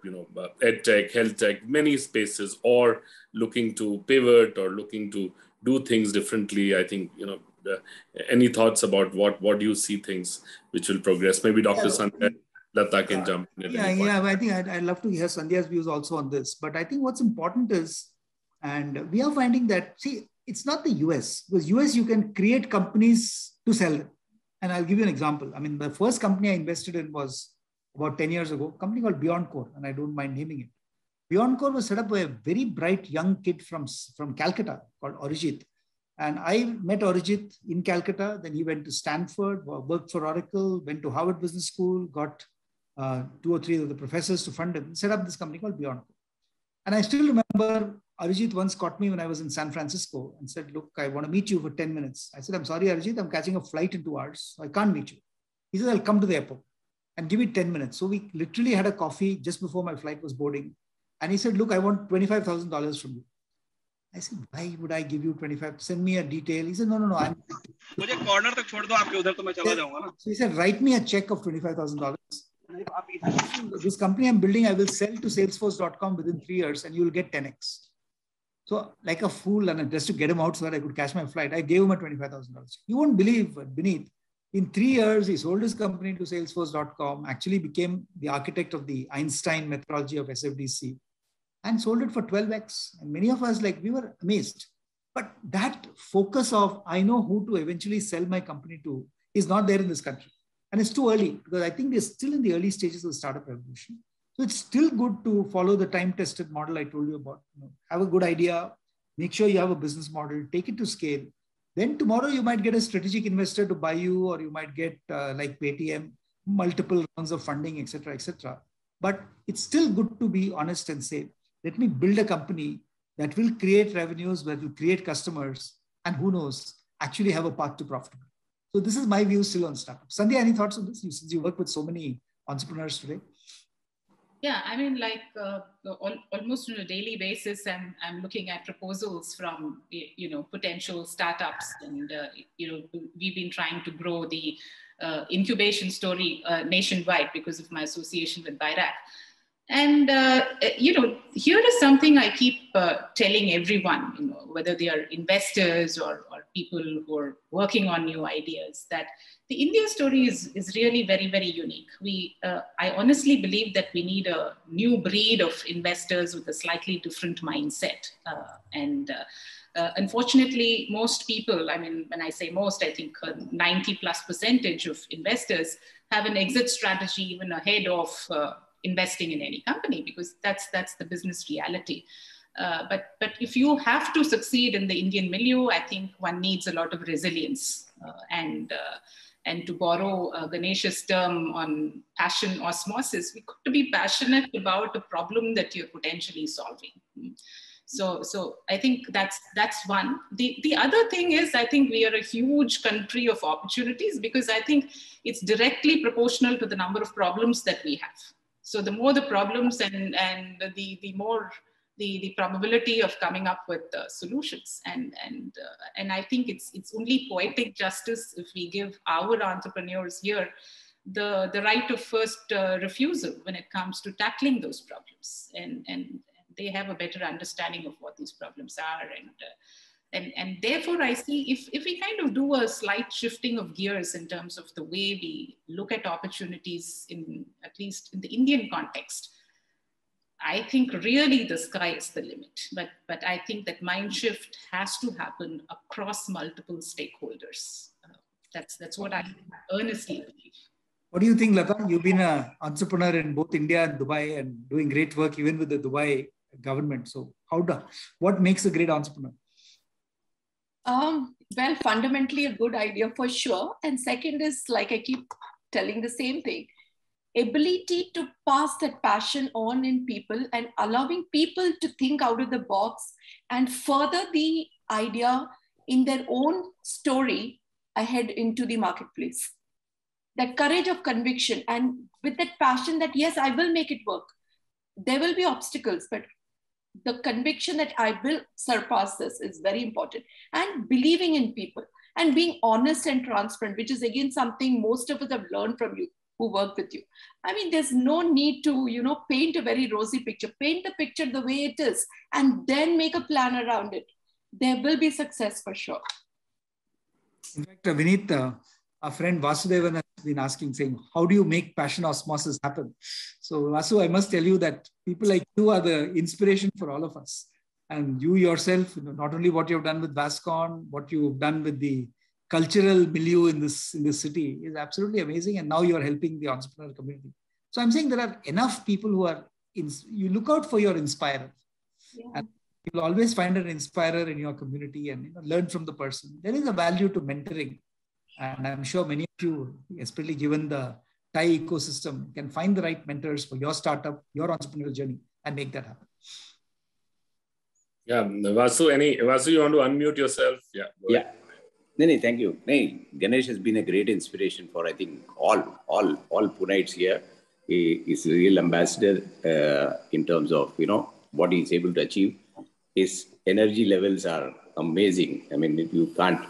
ed tech, health tech, many spaces, or looking to pivot or looking to do things differently? I think, any thoughts about what do you see things which will progress? Maybe Dr. Sandhya, Lata can jump in. I think I'd love to hear Sandhya's views also on this. But I think what's important is, and we are finding that, see, it's not the US. Because US, you can create companies to sell them. And I'll give you an example. I mean, the first company I invested in was about 10 years ago, a company called BeyondCore, and I don't mind naming it. BeyondCore was set up by a very bright young kid from Calcutta called Arijit. And I met Arijit in Calcutta. Then he went to Stanford, worked for Oracle, went to Harvard Business School, got 2 or 3 of the professors to fund him, set up this company called BeyondCore. And I still remember Arijit once caught me when I was in San Francisco and said, look, I want to meet you for 10 minutes. I said, I'm sorry, Arijit, I'm catching a flight in 2 hours. So I can't meet you. He said, I'll come to the airport and give me 10 minutes. So we literally had a coffee just before my flight was boarding. And he said, look, I want $25,000 from you. I said, why would I give you 25? Send me a detail. He said, no. So he said, write me a check of $25,000. This company I'm building, I will sell to Salesforce.com within 3 years and you will get 10x. So like a fool, and just to get him out so that I could catch my flight, I gave him a $25,000. You won't believe, Beneath, in 3 years, he sold his company to Salesforce.com, actually became the architect of the Einstein methodology of SFDC, and sold it for 12x. And many of us, we were amazed. But that focus of, I know who to eventually sell my company to, is not there in this country. And it's too early, because I think we're still in the early stages of the startup revolution. So it's still good to follow the time-tested model I told you about. Have a good idea, make sure you have a business model, take it to scale. Then tomorrow you might get a strategic investor to buy you, or you might get, like Paytm, multiple rounds of funding, et cetera, et cetera. But it's still good to be honest and say, let me build a company that will create revenues, that will create customers, and who knows, actually have a path to profitability. So this is my view still on startups. Sandhya, any thoughts on this? Since you work with so many entrepreneurs today. Yeah, I mean, almost on a daily basis, I'm looking at proposals from, potential startups. And, we've been trying to grow the incubation story nationwide because of my association with BIRAC. And, here is something I keep telling everyone, whether they are investors or people who are working on new ideas, that the India story is really very, very unique. I honestly believe that we need a new breed of investors with a slightly different mindset. Unfortunately, most people, I mean, when I say most, I think 90+% of investors have an exit strategy even ahead of investing in any company, because that's the business reality. But if you have to succeed in the Indian milieu, I think one needs a lot of resilience. And to borrow Ganesh's term on passion osmosis, we got to be passionate about a problem that you're potentially solving. So I think that's one. The other thing is, I think we are a huge country of opportunities, because I think it's directly proportional to the number of problems that we have. So the more the problems, and the more the probability of coming up with solutions. And I think it's only poetic justice if we give our entrepreneurs here the right of first refusal when it comes to tackling those problems, and they have a better understanding of what these problems are. And therefore, I see if we kind of do a slight shifting of gears in terms of the way we look at opportunities, at least in the Indian context, I think really the sky is the limit. But I think that mind shift has to happen across multiple stakeholders. That's what I earnestly believe. What do you think, Lata? You've been an entrepreneur in both India and Dubai, and doing great work even with the Dubai government. So what makes a great entrepreneur? Well, fundamentally a good idea for sure. And second is, like I keep telling the same thing, ability to pass that passion on in people and allowing people to think out of the box and further the idea in their own story ahead into the marketplace. That courage of conviction, and with that passion that, yes, I will make it work. There will be obstacles, but the conviction that I will surpass this is very important. And believing in people and being honest and transparent, which is again something most of us have learned from you who work with you. I mean, there's no need to, paint a very rosy picture. Paint the picture the way it is and then make a plan around it. There will be success for sure. In fact, Vineet, our friend Vasudevan has been asking, saying, how do you make passion osmosis happen? So Vasu, I must tell you that people like you are the inspiration for all of us. And you yourself, not only what you've done with Vascon, what you've done with the cultural milieu in this city is absolutely amazing. And now you're helping the entrepreneurial community. So I'm saying there are enough people who are, you look out for your inspirer. Yeah. And you'll always find an inspirer in your community and learn from the person. There is a value to mentoring. And I'm sure many of you, especially given the Thai ecosystem, can find the right mentors for your startup, your entrepreneurial journey, and make that happen. Yeah, Vasu, you want to unmute yourself? Yeah. Yeah. No, thank you. Ganesh has been a great inspiration for, I think, all Puneites here. He is a real ambassador in terms of, what he is able to achieve. His energy levels are amazing. I mean, you can't.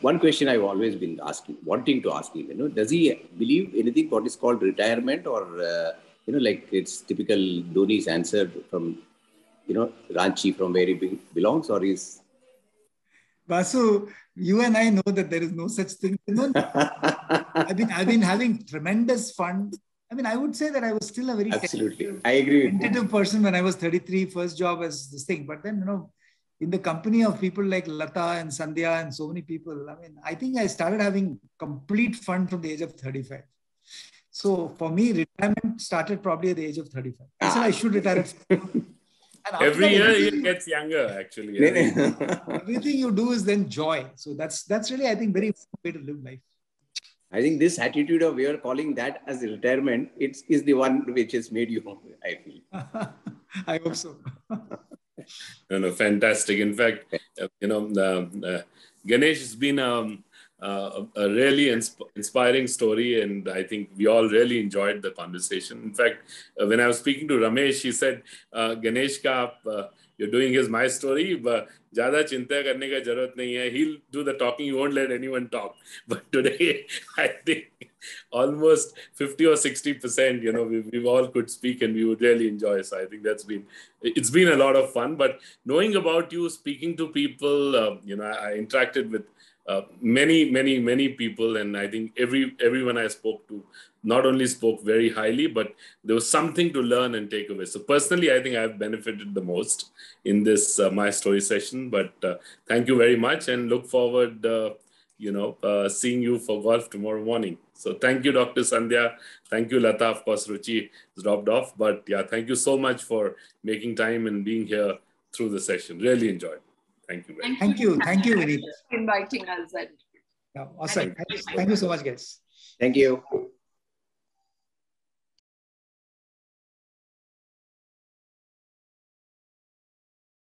One question I've always been wanting to ask him, does he believe anything what is called retirement, or, like it's typical Dhoni's answer from, Ranchi, from where he belongs, or is... Vasu, you and I know that there is no such thing. I've been having tremendous fun. I mean, I would say that I was still a very tentative person when I was 33, first job as this thing. But then, in the company of people like Lata and Sandhya and so many people, I mean, I think I started having complete fun from the age of 35. So for me, retirement started probably at the age of 35. I said I should retire at 50. Every year it gets younger, actually. Everything you do is then joy. So that's really, I think, very important way to live life. I think this attitude of we are calling that as retirement, is the one which has made you, I feel. I hope so. No, fantastic. In fact, Ganesh has been a really inspiring story, and I think we all really enjoyed the conversation. In fact, when I was speaking to Ramesh, he said, Ganesh you're doing his My Story, but ज़्यादा चिंता करने का जरूरत नहीं है. He'll do the talking. He won't let anyone talk. But today, I think almost 50 or 60%, we all could speak and we would really enjoy. So I think it's been a lot of fun. But knowing about you, speaking to people, I interacted with many people, and I think everyone I spoke to not only spoke very highly, but there was something to learn and take away. So personally, I think I've benefited the most in this My Story session. But thank you very much, and look forward, seeing you for golf tomorrow morning. So thank you, Dr. Sandhya. Thank you, Lata. Of course, Ruchi has dropped off. But yeah, thank you so much for making time and being here through the session. Really enjoyed. Thank you very much. Thank you, Vineet. For inviting us. Yeah, awesome. Thank you so much, guys. Thank you.